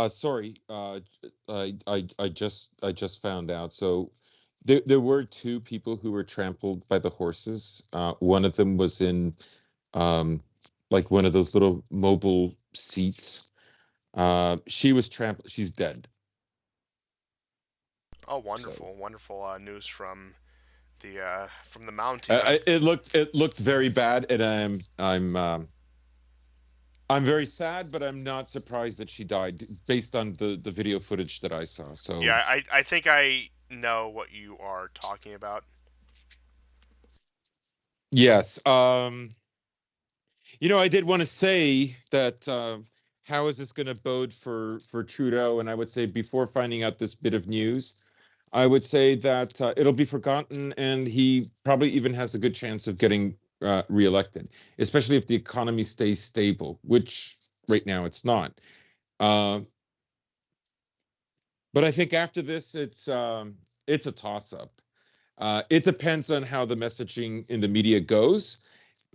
Speaker 2: sorry. I just found out. So there were two people who were trampled by the horses. One of them was in um like one of those little mobile seats. She was trampled. She's dead.
Speaker 1: Oh,
Speaker 2: So
Speaker 1: wonderful, wonderful news from the Mounties.
Speaker 2: it looked very bad, and I'm very sad, but I'm not surprised that she died based on the video footage that I saw. So
Speaker 1: Yeah, I think I know what you are talking about.
Speaker 2: yes, I did want to say that how is this going to bode for Trudeau? And I would say before finding out this bit of news, I would say that it'll be forgotten, and he probably even has a good chance of getting reelected, especially if the economy stays stable, which right now it's not. Uh, but I think after this, it's a toss-up. It depends on how the messaging in the media goes.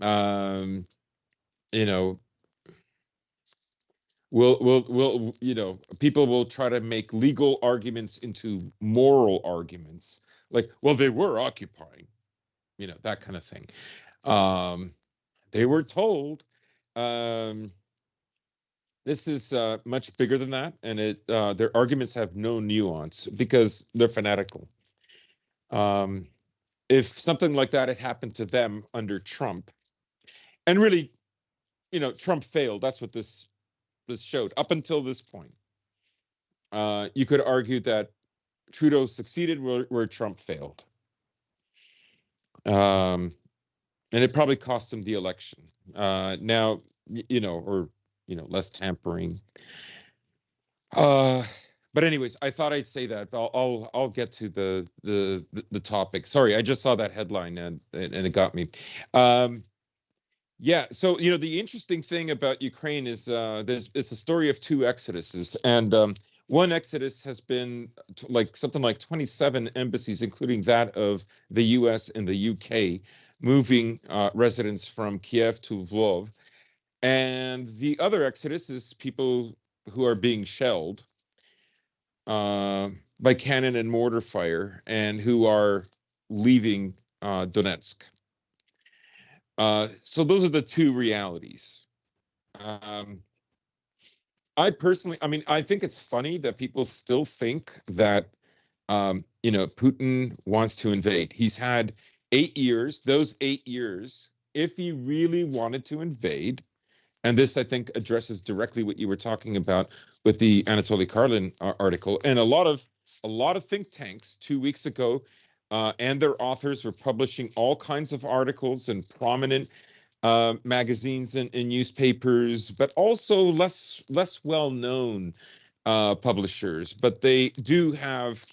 Speaker 2: Um, you know, people will try to make legal arguments into moral arguments, like, well, they were occupying, that kind of thing. Um, they were told. Um, this is much bigger than that, and their arguments have no nuance because they're fanatical. Um, if something like that had happened to them under Trump, and really, Trump failed. That's what this showed up until this point. You could argue that Trudeau succeeded where Trump failed. And it probably cost him the election. Now, or less tampering. Uh, but anyways, I thought I'd say that. I'll get to the topic. Sorry, I just saw that headline and it got me. Um, yeah, so the interesting thing about Ukraine is it's a story of two exoduses, and one exodus has been like something like 27 embassies, including that of the U.S. and the U.K., moving residents from Kiev to Lvov, and the other exodus is people who are being shelled by cannon and mortar fire, and who are leaving Donetsk. So those are the two realities. Um, I think it's funny that people still think that, Putin wants to invade. He's had 8 years. Those 8 years, if he really wanted to invade, and this, I think, addresses directly what you were talking about with the Anatoly Karlin article, and a lot of think tanks 2 weeks ago, and their authors were publishing all kinds of articles in prominent magazines and newspapers, but also less well known publishers. But they do have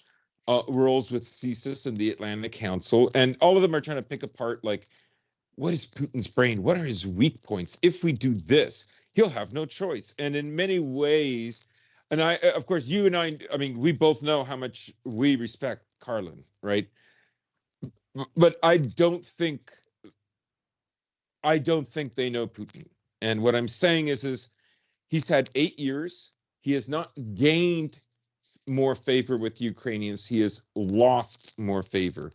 Speaker 2: roles with CSIS and the Atlantic Council, and all of them are trying to pick apart, like, what is Putin's brain? What are his weak points? If we do this, he'll have no choice. And in many ways, and of course, you and I mean, we both know how much we respect Carlin, right? But I don't think they know Putin. And what I'm saying is he's had 8 years. He has not gained more favor with Ukrainians. He has lost more favor.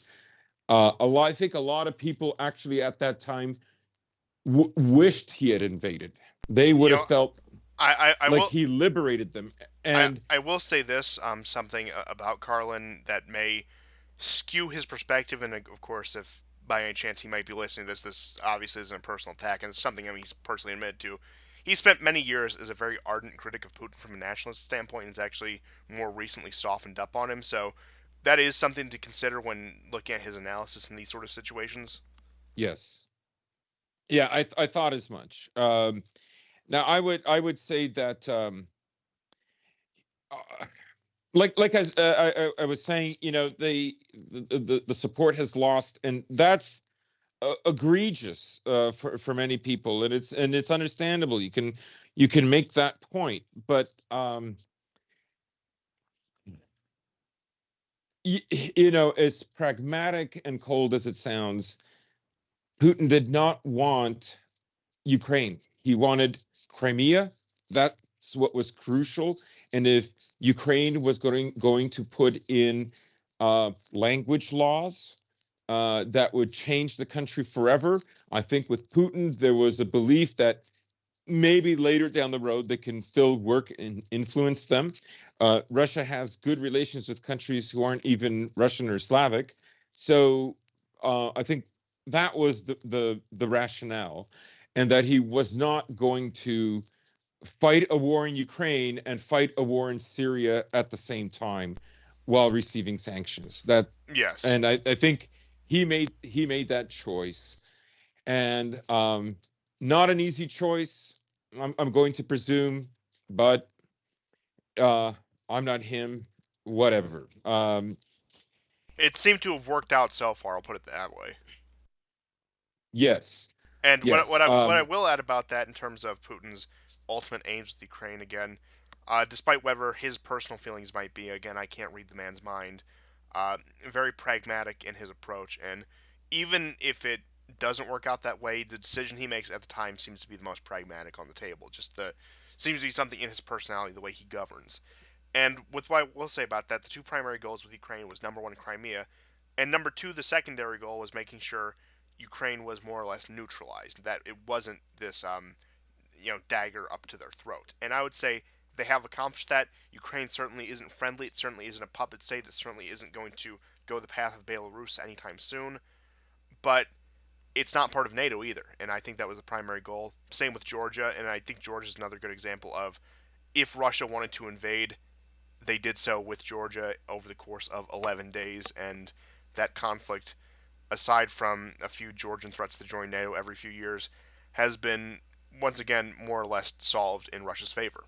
Speaker 2: I think a lot of people actually at that time wished he had invaded. They
Speaker 1: You
Speaker 2: would have
Speaker 1: know,
Speaker 2: felt
Speaker 1: I
Speaker 2: like
Speaker 1: will
Speaker 2: he liberated them. And
Speaker 1: I will say this something about Carlin that may skew his perspective, and of course, if by any chance he might be listening to this, this obviously isn't a personal attack, and it's something he's personally admitted to. He spent many years as a very ardent critic of Putin from a nationalist standpoint, and has actually more recently softened up on him. So that is something to consider when looking at his analysis in these sort of situations.
Speaker 2: yes, yeah, I thought as much. Now I would say that uh, like I was saying, the support has lost, and that's egregious for many people, and it's understandable. You can make that point, but as pragmatic and cold as it sounds, Putin did not want Ukraine. He wanted Crimea. That's what was crucial. And if Ukraine was going to put in language laws that would change the country forever, I think with Putin there was a belief that maybe later down the road they can still work and influence them. Russia has good relations with countries who aren't even Russian or Slavic, so I think that was the rationale, and that he was not going to fight a war in Ukraine and fight a war in Syria at the same time while receiving sanctions.
Speaker 1: Yes.
Speaker 2: And I think he made that choice, and not an easy choice. I'm going to presume, but uh, I'm not him. Whatever.
Speaker 1: It seemed to have worked out so far, I'll put it that way.
Speaker 2: Yes,
Speaker 1: And
Speaker 2: yes.
Speaker 1: what I will add about that in terms of Putin's ultimate aims with Ukraine again, despite whatever his personal feelings might be, again I can't read the man's mind. Very pragmatic in his approach, and even if it doesn't work out that way, the decision he makes at the time seems to be the most pragmatic on the table. Just the seems to be something in his personality, the way he governs. And with what I will say about that, the two primary goals with Ukraine was number one, Crimea, and number two, the secondary goal was making sure Ukraine was more or less neutralized, that it wasn't this dagger up to their throat. And I would say they have accomplished that. Ukraine certainly isn't friendly. It certainly isn't a puppet state. It certainly isn't going to go the path of Belarus anytime soon. But it's not part of NATO either, and I think that was the primary goal. Same with Georgia, and I think Georgia is another good example of if Russia wanted to invade, they did so with Georgia over the course of 11 days, and that conflict, aside from a few Georgian threats to join NATO every few years, has been once again more or less solved in Russia's favor.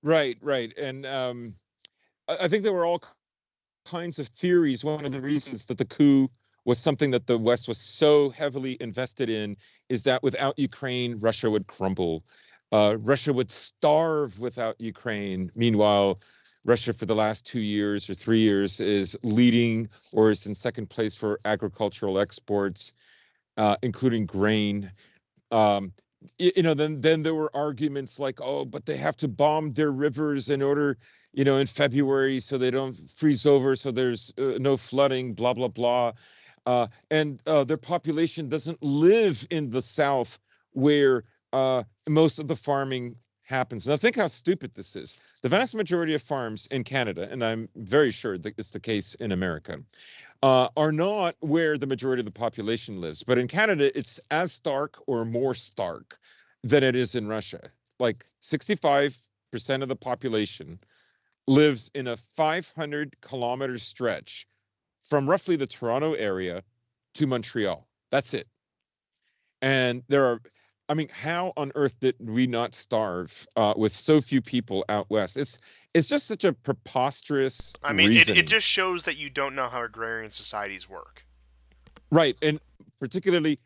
Speaker 2: Right, right. And I think there were all kinds of theories. One of the reasons that the coup was something that the West was so heavily invested in is that without Ukraine, Russia would crumble. Russia would starve without Ukraine. Meanwhile, Russia for the last 2 years or 3 years is leading or is in second place for agricultural exports, including grain. Um, then there were arguments like, oh, but they have to bomb their rivers in order, in February so they don't freeze over, so there's no flooding, blah blah blah. And their population doesn't live in the South where most of the farming happens. Now think how stupid this is. The vast majority of farms in Canada, and I'm very sure that it's the case in America, are not where the majority of the population lives. But in Canada, it's as stark or more stark than it is in Russia. Like 65% of the population lives in a 500-kilometer stretch from roughly the Toronto area to Montreal. That's it. And I mean, how on earth did we not starve with so few people out west? It's just such a preposterous
Speaker 1: I mean, it
Speaker 2: reasoning.
Speaker 1: just shows that you don't know how agrarian societies work.
Speaker 2: Right, and particularly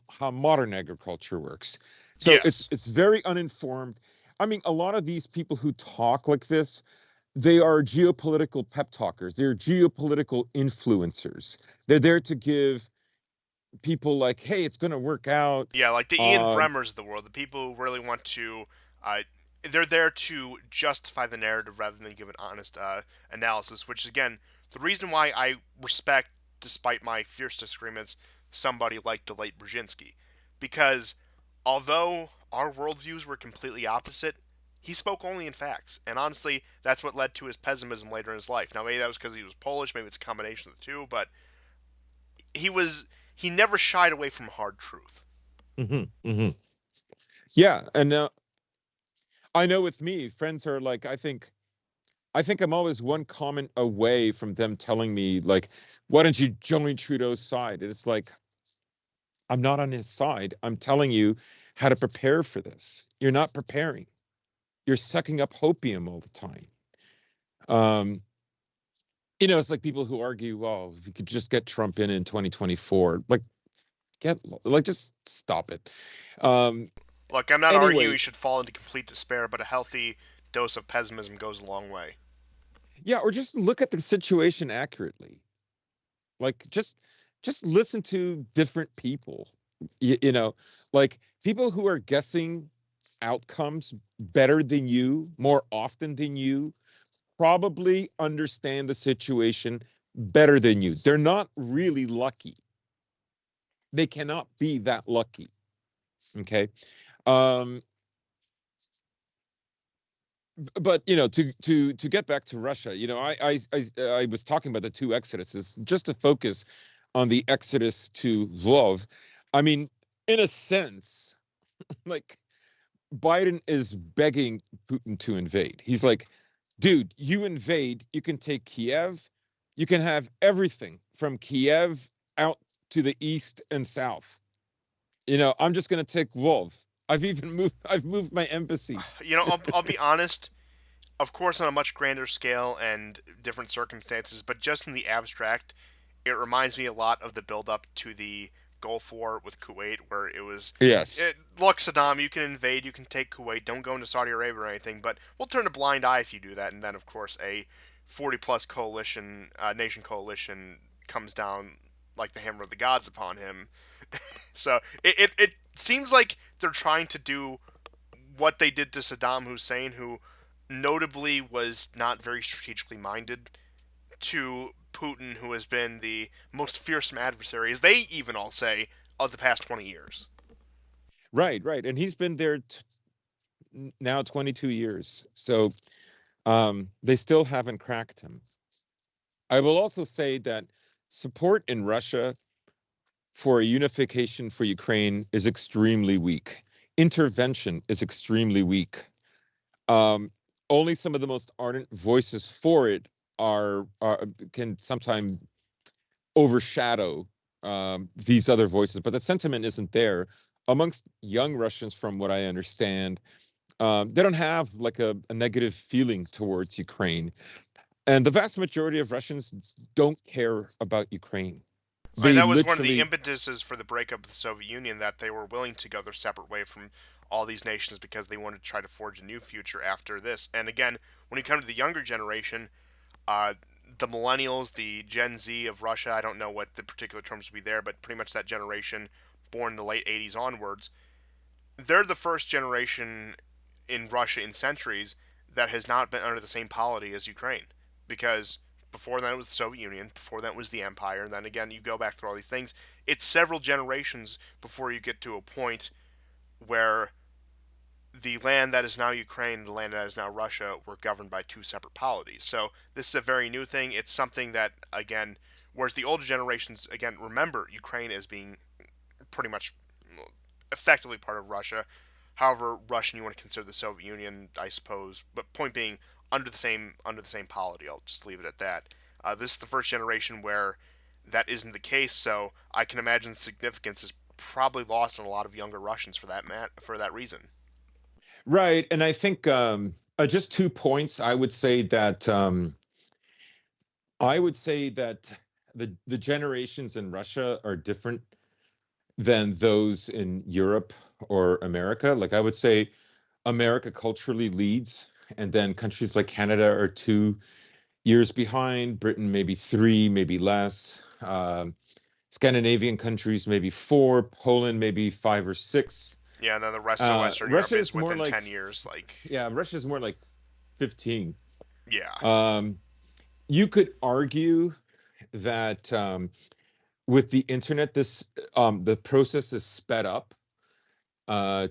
Speaker 2: how modern agriculture works. So it's
Speaker 1: Yes.
Speaker 2: it's very uninformed. I mean, a lot of these people who talk like this, they are geopolitical pep talkers. They're geopolitical influencers. They're there to give people like, hey, it's going to work out.
Speaker 1: Yeah, like the Ian
Speaker 2: Um,
Speaker 1: Bremers of the world, the people who really want to, uh, they're there to justify the narrative rather than give an honest analysis. Which is again the reason why I respect, despite my fierce disagreements, somebody like the late Brzezinski, because although our worldviews were completely opposite, he spoke only in facts, and honestly, that's what led to his pessimism later in his life. Now, maybe that was because he was Polish, maybe it's a combination of the two, but he was he never shied away from hard truth.
Speaker 2: mhm, mhm. Yeah, and I know with me, friends are like, I think I'm always one comment away from them telling me like, why don't you join Trudeau's side? And it's like, I'm not on his side. I'm telling you how to prepare for this. You're not preparing. You're sucking up hopium all the time. Um, it's like people who argue, well, if you could just get Trump in 2024, just stop it. Um,
Speaker 1: Look, I'm not arguing
Speaker 2: anyway,
Speaker 1: you should fall into complete despair, but a healthy dose of pessimism goes a long way.
Speaker 2: yeah, or just look at the situation accurately. Like just listen to different people. You know, like people who are guessing outcomes better than you, more often than you, probably understand the situation better than you. They're not really lucky. They cannot be that lucky. Okay. Um, but to get back to Russia, I was talking about the two exoduses just to focus on the exodus to Lvov. I mean, in a sense, like Biden is begging Putin to invade. He's like, dude, you invade, you can take Kiev, you can have everything from Kiev out to the east and south. I'm just going to take Lvov. I've moved my embassy.
Speaker 1: I'll be honest. Of course, on a much grander scale and different circumstances, but just in the abstract, it reminds me a lot of the build-up to the Gulf War with Kuwait, where it was,
Speaker 2: Yes.
Speaker 1: look, Saddam, you can invade, you can take Kuwait, don't go into Saudi Arabia or anything, but we'll turn a blind eye if you do that. And then, of course, a 40-plus coalition, nation coalition, comes down like the hammer of the gods upon him. So it seems like they're trying to do what they did to Saddam Hussein, who notably was not very strategically minded, to Putin, who has been the most fearsome adversary, as they even all say, of the past 20 years.
Speaker 2: Right, right. And he's been there now 22 years. So they still haven't cracked him. I will also say that support in Russia for a unification for Ukraine is extremely weak. Intervention is extremely weak. Um, Only some of the most ardent voices for it are can sometimes overshadow these other voices, but the sentiment isn't there amongst young Russians, from what I understand. They don't have like a negative feeling towards Ukraine, and the vast majority of Russians don't care about Ukraine.
Speaker 1: Right,
Speaker 2: They
Speaker 1: that was one of the
Speaker 2: literally,
Speaker 1: impetuses for the breakup of the Soviet Union, that they were willing to go their separate way from all these nations because they wanted to try to forge a new future after this. And again, when you come to the younger generation, uh, the millennials, the Gen Z of Russia, I don't know what the particular terms would be there, but pretty much that generation born in the late 80s onwards, they're the first generation in Russia in centuries that has not been under the same polity as Ukraine. Because before that it was the Soviet Union, before that was the Empire, and then again you go back through all these things. It's several generations before you get to a point where the land that is now Ukraine and the land that is now Russia were governed by two separate polities. So this is a very new thing. It's something that, again, whereas the older generations, again, remember Ukraine as being pretty much effectively part of Russia. However, Russian you want to consider the Soviet Union, I suppose. But point being, under the same polity. I'll just leave it at that. This is the first generation where that isn't the case, so I can imagine the significance is probably lost on a lot of younger Russians for that reason.
Speaker 2: right. And I think just 2 points. I would say that the generations in Russia are different than those in Europe or America. Like I would say, America culturally leads, and then countries like Canada are 2 years behind, Britain maybe 3, maybe less. Scandinavian countries maybe 4, Poland maybe 5 or 6.
Speaker 1: Yeah, and then the rest of Western Europe
Speaker 2: Russia
Speaker 1: is
Speaker 2: is more
Speaker 1: within
Speaker 2: like
Speaker 1: 10 years. Like,
Speaker 2: yeah, Russia is more like 15.
Speaker 1: yeah,
Speaker 2: Um, you could argue that with the internet, this the process is sped up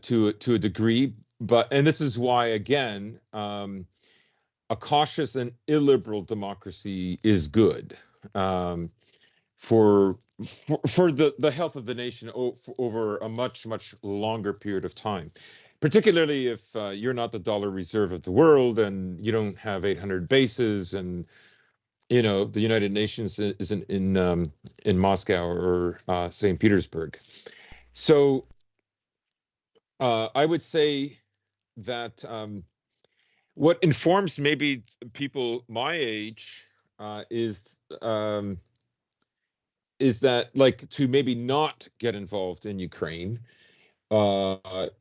Speaker 2: to a degree, and this is why again a cautious and illiberal democracy is good um, for the health of the nation over a much longer period of time. Particularly if you're not the dollar reserve of the world and you don't have 800 bases, and the United Nations isn't in Moscow or St. Petersburg. So I would say that what informs maybe people my age is that, like, to maybe not get involved in Ukraine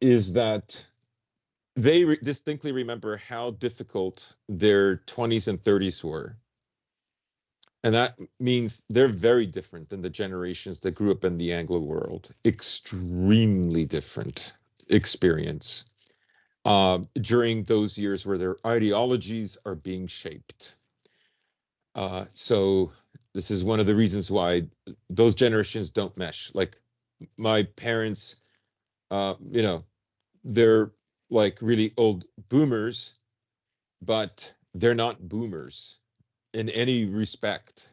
Speaker 2: is that they distinctly remember how difficult their 20s and 30s were. And that means they're very different than the generations that grew up in the Anglo world. Extremely different experience during those years where their ideologies are being shaped. So this is one of the reasons why those generations don't mesh. Like my parents, they're like really old boomers, but they're not boomers in any respect.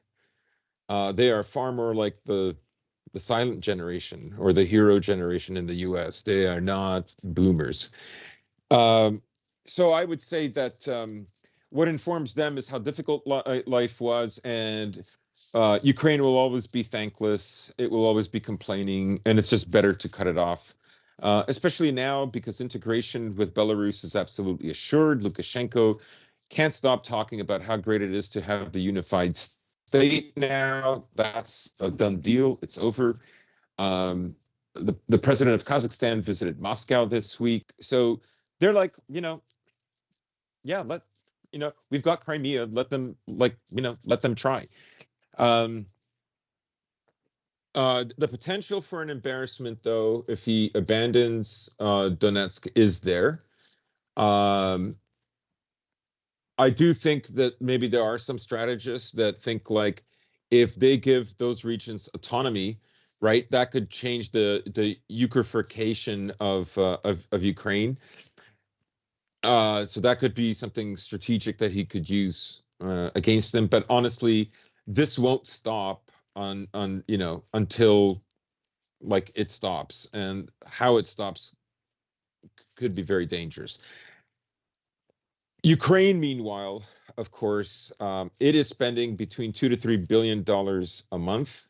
Speaker 2: They are far more like the silent generation or the hero generation in the US. They are not boomers. So I would say that what informs them is how difficult life was, and Ukraine will always be thankless. It will always be complaining, and it's just better to cut it off. Especially now, because integration with Belarus is absolutely assured. Lukashenko can't stop talking about how great it is to have the unified state now. That's a done deal. It's over. The president of Kazakhstan visited Moscow this week. So they're like, yeah, we've got Crimea. Let them, let them try. The potential for an embarrassment, though, if he abandons Donetsk, is there. I do think that maybe there are some strategists that think, like, if they give those regions autonomy, right, that could change the Ukrainification of Ukraine. So that could be something strategic that he could use against them. But honestly, this won't stop until, like, it stops, and how it stops could be very dangerous. Ukraine, meanwhile, of course, it is spending between $2 to $3 billion a month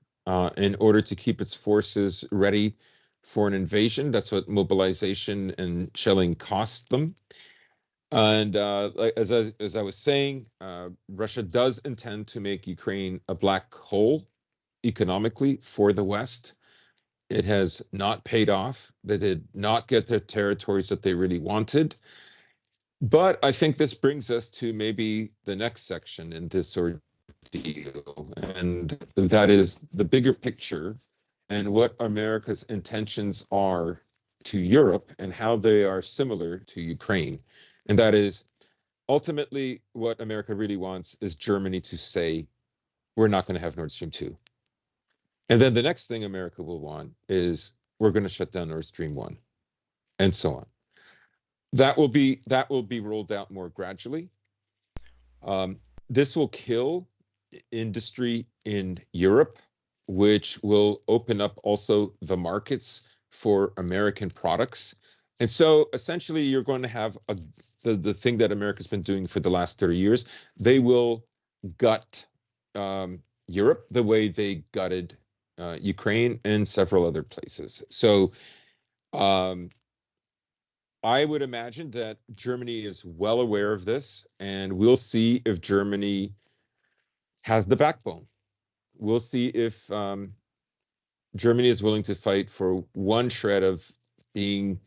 Speaker 2: in order to keep its forces ready for an invasion. That's what mobilization and shelling cost them. And as I was saying, Russia does intend to make Ukraine a black hole economically for the West. It has not paid off. They did not get the territories that they really wanted. But I think this brings us to maybe the next section in this ordeal, and that is the bigger picture and what America's intentions are to Europe and how they are similar to Ukraine. And that is ultimately what America really wants is Germany to say, we're not going to have Nord Stream 2. And then the next thing America will want is we're going to shut down Nord Stream 1, and so on. That will be rolled out more gradually. This will kill industry in Europe, which will open up also the markets for American products. And so essentially you're going to have the thing that America's been doing for the last 30 years. They will gut Europe the way they gutted Ukraine and several other places. So I would imagine that Germany is well aware of this, and we'll see if Germany has the backbone. We'll see if Germany is willing to fight for one shred of being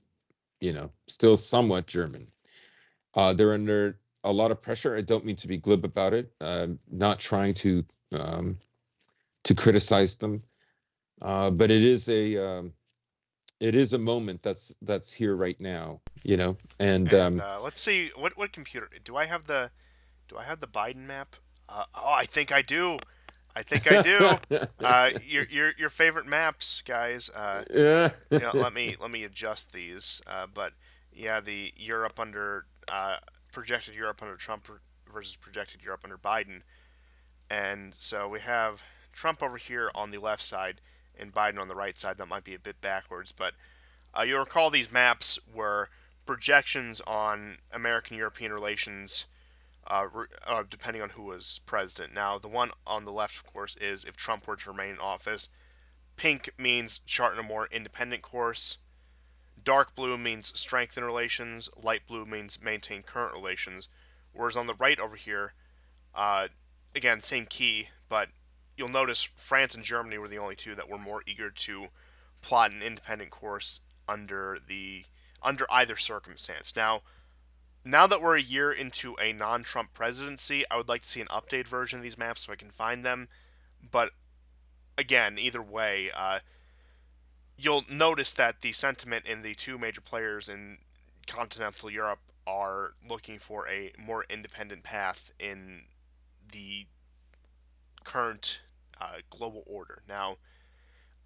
Speaker 2: still somewhat German. They're under a lot of pressure. I don't mean to be glib about it. Not trying um, to criticize them, but it is a moment that's here right now. And
Speaker 1: And let's see, what computer do I have the Biden map? Oh, I think I do. I think I do. Your favorite maps, guys.
Speaker 2: yeah.
Speaker 1: Let me adjust these. But yeah, the Europe under projected Europe under Trump versus projected Europe under Biden, and so we have Trump over here on the left side and Biden on the right side. That might be a bit backwards, but you'll recall these maps were projections on American-European relations, depending on who was president. Now, the one on the left, of course, is if Trump were to remain in office. Pink means chart a more independent course. Dark blue means strengthen relations. Light blue means maintain current relations. Whereas on the right over here, uh, again, same key, but you'll notice France and Germany were the only two that were more eager to plot an independent course under either circumstance. Now that we're a year into a non-Trump presidency, I would like to see an updated version of these maps if I can find them. But again, either way, you'll notice that the sentiment in the two major players in continental Europe are looking for a more independent path in the current global order. Now,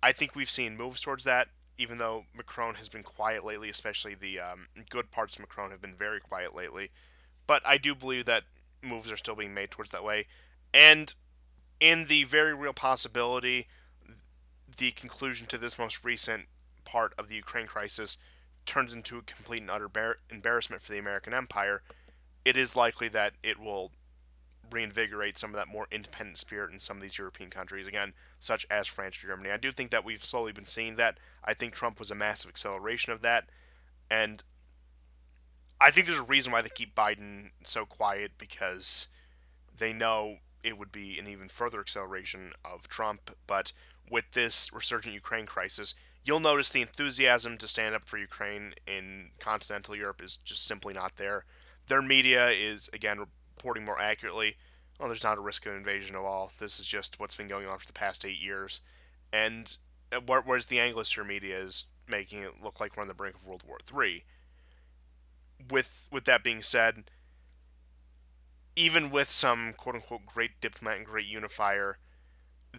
Speaker 1: I think we've seen moves towards that, even though Macron has been quiet lately, especially the good parts of Macron have been very quiet lately. But I do believe that moves are still being made towards that way. And in the very real possibility, the conclusion to this most recent part of the Ukraine crisis turns into a complete and utter embarrassment for the American empire, it is likely that it will reinvigorate some of that more independent spirit in some of these European countries, again, such as France or Germany. I do think that we've slowly been seeing that. I think Trump was a massive acceleration of that. And I think there's a reason why they keep Biden so quiet, because they know it would be an even further acceleration of Trump. But with this resurgent Ukraine crisis, you'll notice the enthusiasm to stand up for Ukraine in continental Europe is just simply not there. Their media is, again, reporting more accurately. Well, there's not a risk of invasion at all. This is just what's been going on for the past 8 years. And whereas the Anglosphere media is making it look like we're on the brink of World War III. With that being said, even with some quote unquote great diplomat and great unifier,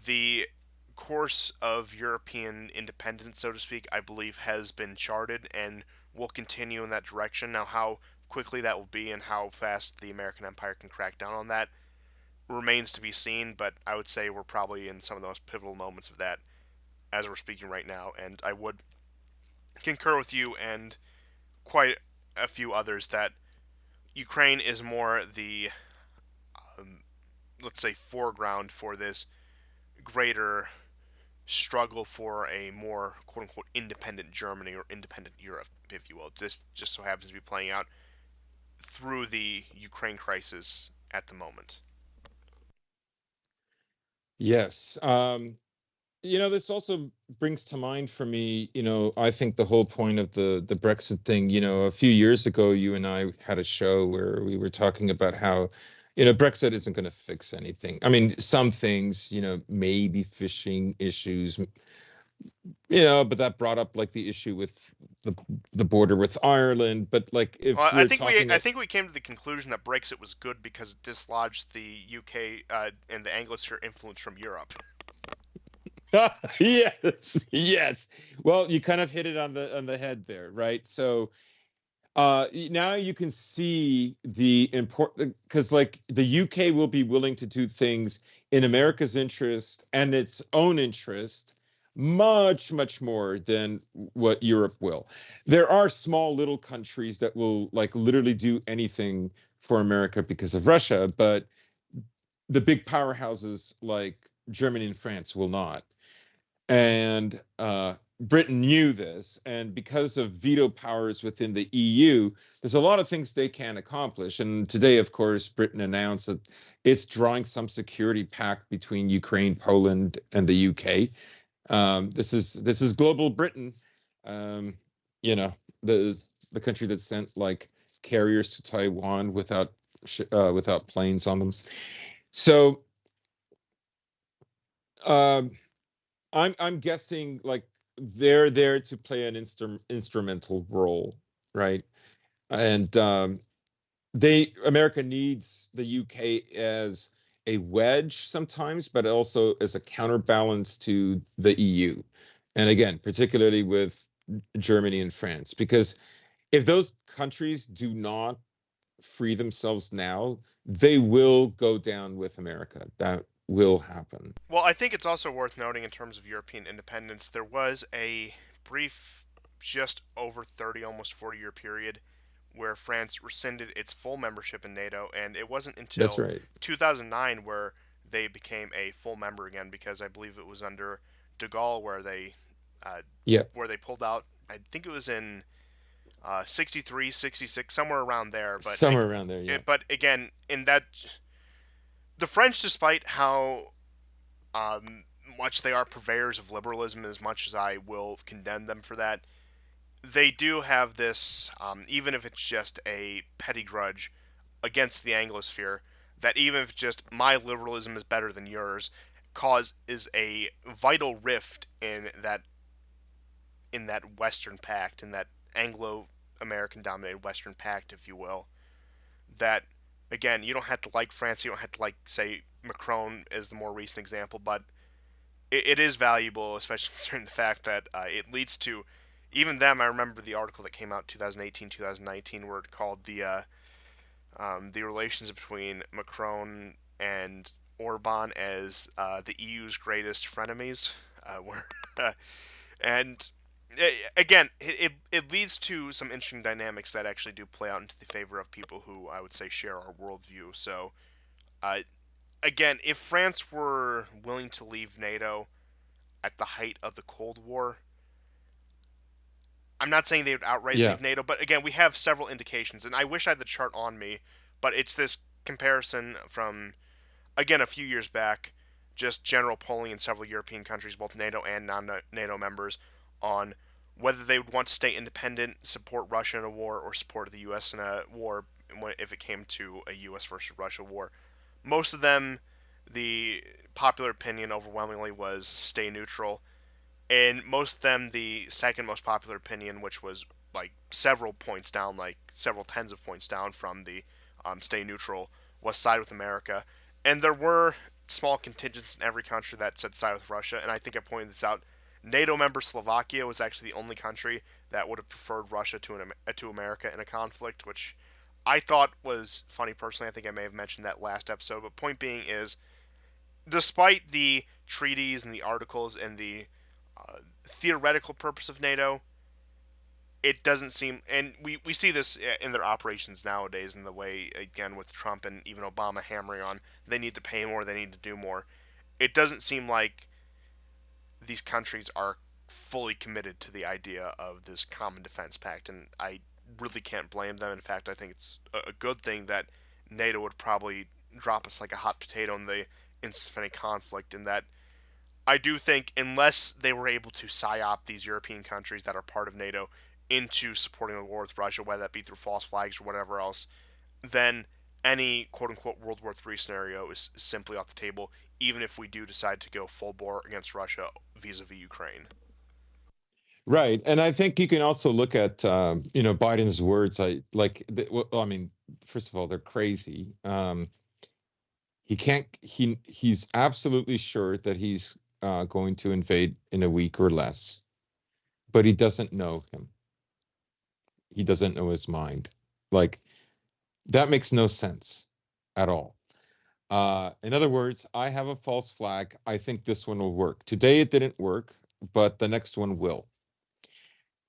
Speaker 1: the course of European independence, so to speak, I believe has been charted and will continue in that direction. Now, how quickly that will be and how fast the American empire can crack down on that remains to be seen, but I would say we're probably in some of the most pivotal moments of that as we're speaking right now, and I would concur with you and quite a few others that Ukraine is more the, let's say, foreground for this greater struggle for a more quote unquote independent Germany or independent Europe, if you will. This just so happens to be playing out through the Ukraine crisis at the moment.
Speaker 2: Yes. This also brings to mind for me, I think the whole point of the Brexit thing, a few years ago, you and I had a show where we were talking about how, Brexit isn't going to fix anything. I mean, some things, maybe fishing issues, but that brought up like the issue with the border with Ireland. But like, if
Speaker 1: Well,
Speaker 2: we're talking,
Speaker 1: I think we came to the conclusion that Brexit was good because it dislodged the UK and the Anglosphere influence from Europe.
Speaker 2: yes, yes. Well, you kind of hit it on the head there, right? So now you can see the important, because like the UK will be willing to do things in America's interest and its own interest much, much more than what Europe will. There are small little countries that will like literally do anything for America because of Russia, but the big powerhouses like Germany and France will not. And Britain knew this, and because of veto powers within the EU, there's a lot of things they can't accomplish. And today, of course, Britain announced that it's drawing some security pact between Ukraine, Poland, and the UK. This is global Britain. Um, you know, the the country that sent like carriers to Taiwan without planes on them. So um, I'm guessing like they're there to play an instrumental role, right? And America needs the UK as a wedge sometimes, but also as a counterbalance to the EU. And again, particularly with Germany and France, because if those countries do not free themselves now, they will go down with America. That will happen.
Speaker 1: Well, I think it's also worth noting in terms of European independence, there was a brief, just over 30, almost 40-year period where France rescinded its full membership in NATO, and it wasn't
Speaker 2: That's
Speaker 1: until
Speaker 2: right.
Speaker 1: 2009 where they became a full member again, because I believe it was under De Gaulle uh,
Speaker 2: Yeah,
Speaker 1: where they pulled out. I think it was in 63, 66, somewhere around there.
Speaker 2: somewhere around there. Yeah.
Speaker 1: But again, in that, the French, despite how much they are purveyors of liberalism, as much as I will condemn them for that, they do have this, even if it's just a petty grudge against the Anglosphere, that even if just my liberalism is better than yours, is a vital rift in that Western Pact, in that Anglo-American dominated Western Pact, if you will. That again, you don't have to like France, you don't have to like, say, Macron as the more recent example, but it is valuable, especially considering the fact that it leads to even them. I remember the article that came out 2018, 2019, where it called the relations between Macron and Orban as the EU's greatest frenemies. Where and again, it leads to some interesting dynamics that actually do play out into the favor of people who I would say share our worldview. So, uh, again, if France were willing to leave NATO at the height of the Cold War, I'm not saying they would outright
Speaker 2: Yeah.
Speaker 1: leave NATO, but again, we have several indications, and I wish I had the chart on me, but it's this comparison from, again, a few years back, just general polling in several European countries, both NATO and non-NATO members, on whether they would want to stay independent, support Russia in a war, or support the U.S. in a war if it came to a U.S. versus Russia war. Most of them, the popular opinion overwhelmingly was stay neutral, and most of them, the second most popular opinion, which was like several points down, like several tens of points down from the stay neutral, was side with America. And there were small contingents in every country that said side with Russia, and I think I pointed this out. NATO member Slovakia was actually the only country that would have preferred Russia to America in a conflict, which I thought was funny personally. I think I may have mentioned that last episode. But point being is, despite the treaties and the articles and the theoretical purpose of NATO, it doesn't seem, and we see this in their operations nowadays, in the way, again, with Trump and even Obama hammering on they need to pay more, they need to do more. It doesn't seem like these countries are fully committed to the idea of this common defense pact, and I really can't blame them. In fact, I think it's a good thing that NATO would probably drop us like a hot potato in the instance of any conflict, in that I do think unless they were able to psyop these European countries that are part of NATO into supporting the war with Russia, whether that be through false flags or whatever else, then any quote unquote World War III scenario is simply off the table, even if we do decide to go full bore against Russia vis a vis Ukraine.
Speaker 2: Right. And I think you can also look at Biden's words. Well, I mean, first of all, they're crazy. He can't. He's absolutely sure that he's going to invade in a week or less, but he doesn't know him. He doesn't know his mind. Like, that makes no sense at all. In other words, I have a false flag. I think this one will work. Today it didn't work, but the next one will.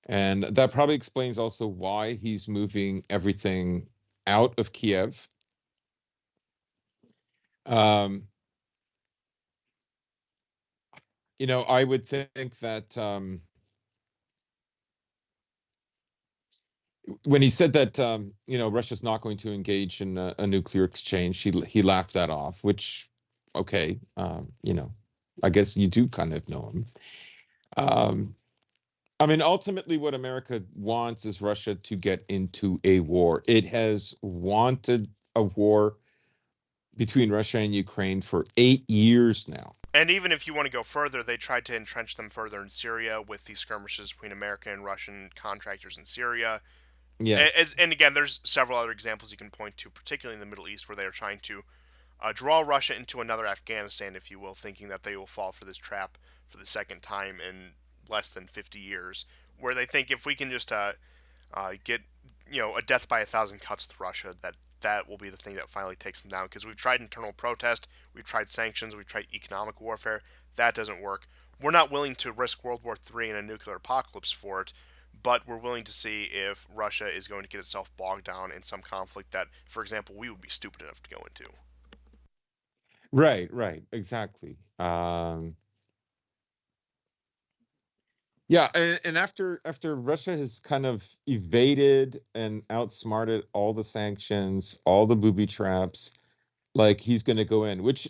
Speaker 2: And that probably explains also why he's moving everything out of Kiev. Um, I would think that when he said that Russia's not going to engage in a nuclear exchange, he laughed that off. Which, okay, I guess you do kind of know him. Um, I mean, ultimately, what America wants is Russia to get into a war. It has wanted a war between Russia and Ukraine for 8 years now.
Speaker 1: And even if you want to go further, they tried to entrench them further in Syria with these skirmishes between American and Russian contractors in Syria.
Speaker 2: Yes.
Speaker 1: And again, there's several other examples you can point to, particularly in the Middle East, where they are trying to draw Russia into another Afghanistan, if you will, thinking that they will fall for this trap for the second time in less than 50 years, where they think if we can just get a death by a thousand cuts with Russia, that will be the thing that finally takes them down. Because we've tried internal protest, we've tried sanctions, we've tried economic warfare. That doesn't work. We're not willing to risk World War III and a nuclear apocalypse for it, but we're willing to see if Russia is going to get itself bogged down in some conflict that, for example, we would be stupid enough to go into.
Speaker 2: Right, right, exactly. Yeah, and after Russia has kind of evaded and outsmarted all the sanctions, all the booby traps, like he's going to go in, which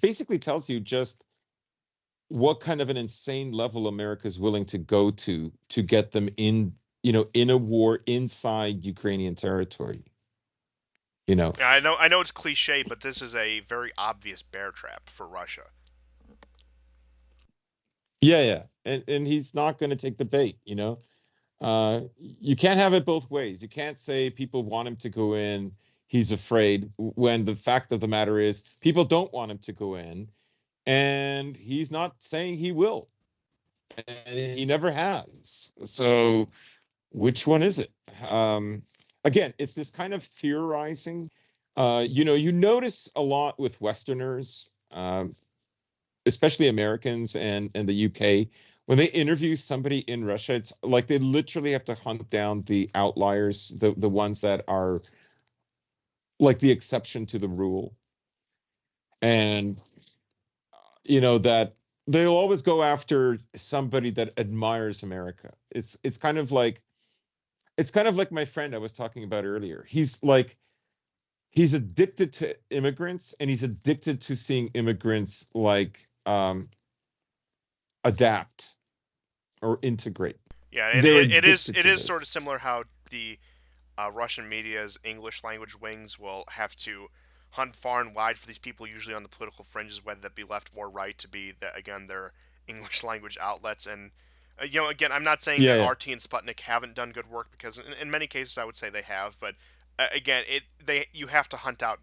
Speaker 2: basically tells you just what kind of an insane level America is willing to go to get them in, in a war inside Ukrainian territory. You know,
Speaker 1: Yeah, I know it's cliche, but this is a very obvious bear trap for Russia.
Speaker 2: yeah, yeah, and he's not going to take the bait. You can't have it both ways. You can't say people want him to go in, he's afraid, when the fact of the matter is people don't want him to go in, and he's not saying he will, and he never has. So which one is it? Again, it's this kind of theorizing. You notice a lot with Westerners, especially Americans and the UK, when they interview somebody in Russia, it's like they literally have to hunt down the outliers, the ones that are like the exception to the rule, and that they'll always go after somebody that admires America. It's kind of like my friend I was talking about earlier. He's addicted to immigrants, and he's addicted to seeing immigrants like adapt or integrate.
Speaker 1: Yeah, and
Speaker 2: They're
Speaker 1: it is
Speaker 2: addicted
Speaker 1: it
Speaker 2: to
Speaker 1: is sort of
Speaker 2: this.
Speaker 1: similar how the Russian media's English language wings will have to hunt far and wide for these people, usually on the political fringes, whether that be left or right, to be that again their English language outlets. And again, I'm not saying
Speaker 2: Yeah,
Speaker 1: that
Speaker 2: yeah.
Speaker 1: RT and Sputnik haven't done good work, because in many cases I would say they have, but again, you have to hunt out.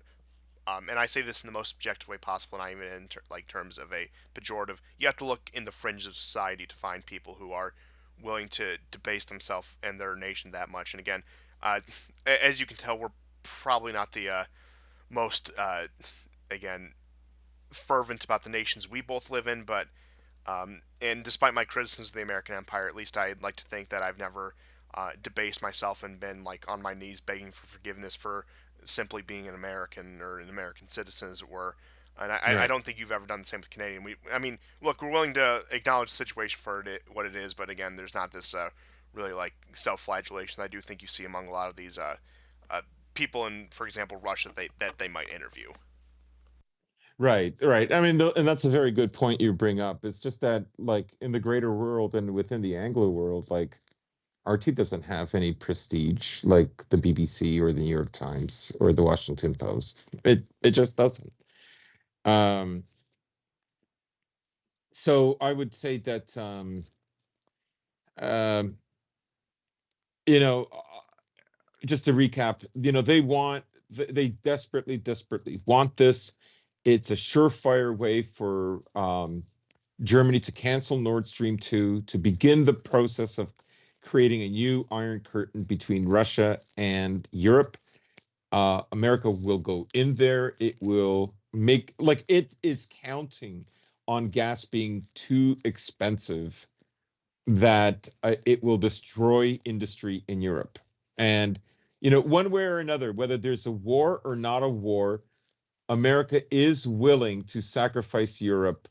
Speaker 1: And I say this in the most objective way possible, not even in terms of a pejorative. You have to look in the fringe of society to find people who are willing to debase themselves and their nation that much. And again, uh, as you can tell, we're probably not the most again fervent about the nations we both live in. But and despite my criticisms of the American Empire, at least I'd like to think that I've never debased myself and been like on my knees begging for forgiveness for simply being an American or an American citizen, as it were. And I
Speaker 2: Right.
Speaker 1: don't think you've ever done the same with Canadian. I mean, look, we're willing to acknowledge the situation for what it is, but again, there's not this really like self-flagellation I do think you see among a lot of these uh, people in, for example, Russia that they might interview.
Speaker 2: Right, right. I mean, and that's a very good point you bring up. It's just that, like, in the greater world and within the Anglo world, like, RT doesn't have any prestige like the BBC or the New York Times or the Washington Post. It just doesn't. Um, so I would say that um, you know, just to recap, they desperately, desperately want this. It's a surefire way for Germany to cancel Nord Stream 2, to begin the process of creating a new Iron Curtain between Russia and Europe. America will go in there. It will make, like, it is counting on gas being too expensive, that it will destroy industry in Europe. And, one way or another, whether there's a war or not a war, America is willing to sacrifice Europe.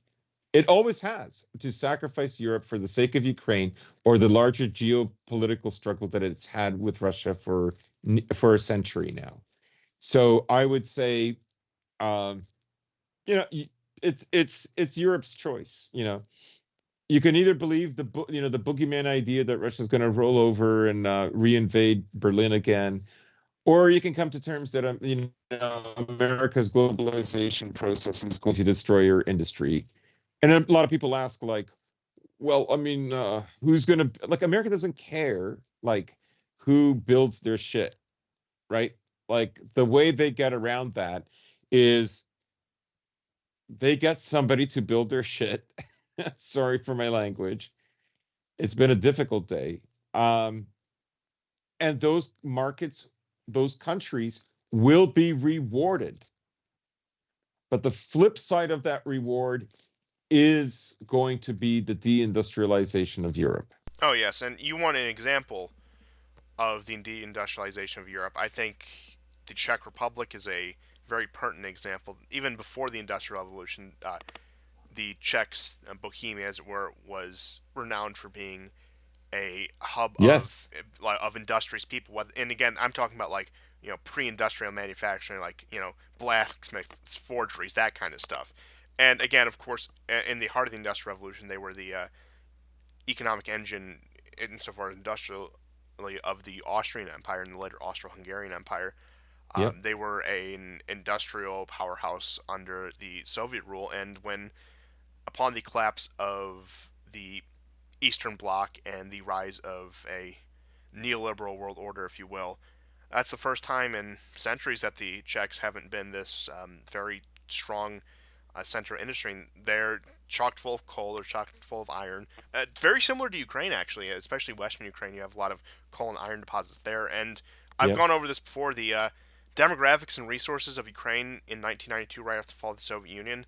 Speaker 2: It always has to sacrifice Europe for the sake of Ukraine or the larger geopolitical struggle that it's had with Russia for a century now. So I would say, um, you know, it's Europe's choice. you can either believe the boogeyman idea that Russia's going to roll over and reinvade Berlin again, or you can come to terms that America's globalization process is going to destroy your industry. And a lot of people ask, like, well, I mean, who's going to, like, America doesn't care, like, who builds their shit, right? Like, the way they get around that is they get somebody to build their shit. Sorry for my language. It's been a difficult day. Um, and those markets, those countries will be rewarded. But the flip side of that reward is going to be the deindustrialization of Europe.
Speaker 1: Oh yes, and you want an example of the deindustrialization of Europe. I think the Czech Republic is a very pertinent example. Even before the Industrial Revolution, the Czechs, Bohemia, as it were, was renowned for being a hub
Speaker 2: Yes.
Speaker 1: of industrious people. And again, I'm talking about like pre-industrial manufacturing, like blacksmiths, forgeries, that kind of stuff. And again, of course, in the heart of the Industrial Revolution, they were the economic engine insofar as industrially of the Austrian Empire and the later Austro-Hungarian Empire.
Speaker 2: Yep.
Speaker 1: They were an industrial powerhouse under the Soviet rule, and when upon the collapse of the Eastern Bloc and the rise of a neoliberal world order, if you will, that's the first time in centuries that the Czechs haven't been this very strong central industry. They're chocked full of coal or chocked full of iron. Very similar to Ukraine, actually, especially Western Ukraine. You have a lot of coal and iron deposits there. And I've
Speaker 2: Yep.
Speaker 1: gone over this before. The demographics and resources of Ukraine in 1992, right after the fall of the Soviet Union,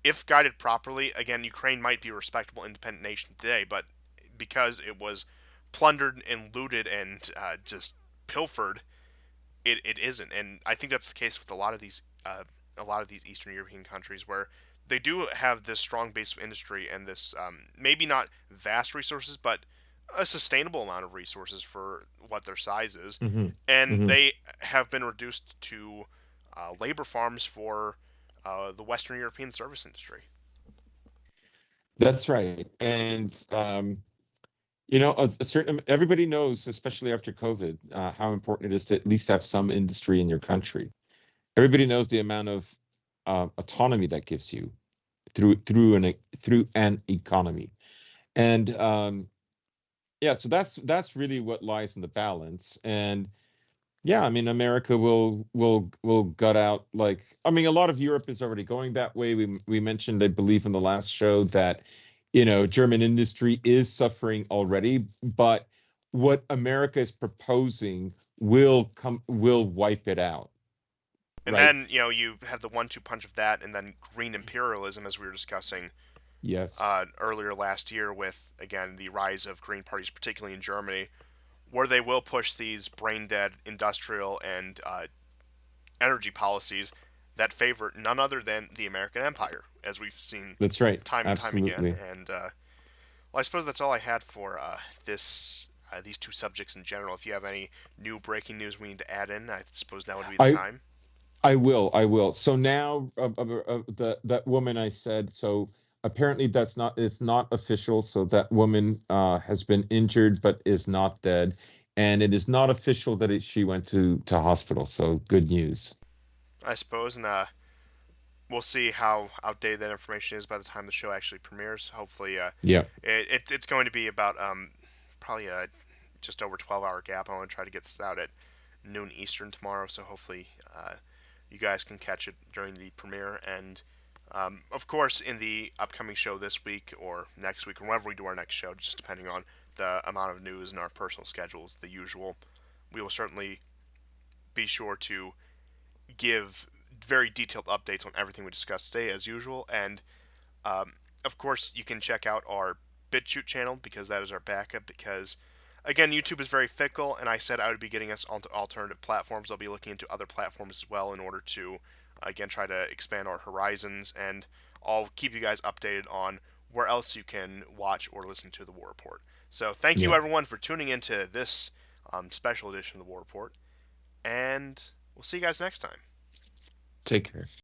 Speaker 1: if guided properly, again, Ukraine might be a respectable independent nation today, but because it was plundered and looted and just pilfered, it isn't. And I think that's the case with a lot of these Eastern European countries where they do have this strong base of industry and this maybe not vast resources, but a sustainable amount of resources for what their size is,
Speaker 2: Hmm.
Speaker 1: and
Speaker 2: Hmm.
Speaker 1: they have been reduced to labor farms for the Western European service industry.
Speaker 2: That's right. And a certain everybody knows, especially after COVID, how important it is to at least have some industry in your country. Everybody knows the amount of autonomy that gives you through an economy. And yeah, so that's really what lies in the balance. And yeah, I mean, America will gut out, like, I mean, a lot of Europe is already going that way. We mentioned, I believe, in the last show that German industry is suffering already, but what America is proposing will wipe it out,
Speaker 1: And
Speaker 2: right?
Speaker 1: then you have the one-two punch of that, and then green imperialism, as we were discussing
Speaker 2: Yes,
Speaker 1: earlier last year, with again the rise of green parties, particularly in Germany, where they will push these brain-dead industrial and energy policies that favor none other than the American empire, as we've seen
Speaker 2: that's right.
Speaker 1: time and time again.
Speaker 2: Absolutely.
Speaker 1: And well, I suppose that's all I had for this. These two subjects in general. If you have any new breaking news we need to add in, I suppose now would be the
Speaker 2: I
Speaker 1: time.
Speaker 2: I will. I will. So now, that woman I said. So apparently, it's not official. So that woman has been injured, but is not dead, and it is not official that she went to hospital. So good news.
Speaker 1: I suppose, and we'll see how outdated that information is by the time the show actually premieres. Hopefully,
Speaker 2: Yeah.
Speaker 1: it's going to be about probably a just over 12-hour gap. I want to try to get this out at noon Eastern tomorrow, so hopefully you guys can catch it during the premiere. And of course, in the upcoming show this week or next week, or whenever we do our next show, just depending on the amount of news and our personal schedules, the usual, we will certainly be sure to give very detailed updates on everything we discussed today, as usual. And of course, you can check out our BitChute channel because that is our backup. Because again, YouTube is very fickle, and I said I would be getting us onto alternative platforms. I'll be looking into other platforms as well in order to again try to expand our horizons, and I'll keep you guys updated on where else you can watch or listen to the War Report. So thank you
Speaker 2: Yeah.
Speaker 1: everyone for tuning into this special edition of the War Report, and we'll see you guys next time.
Speaker 2: Take care.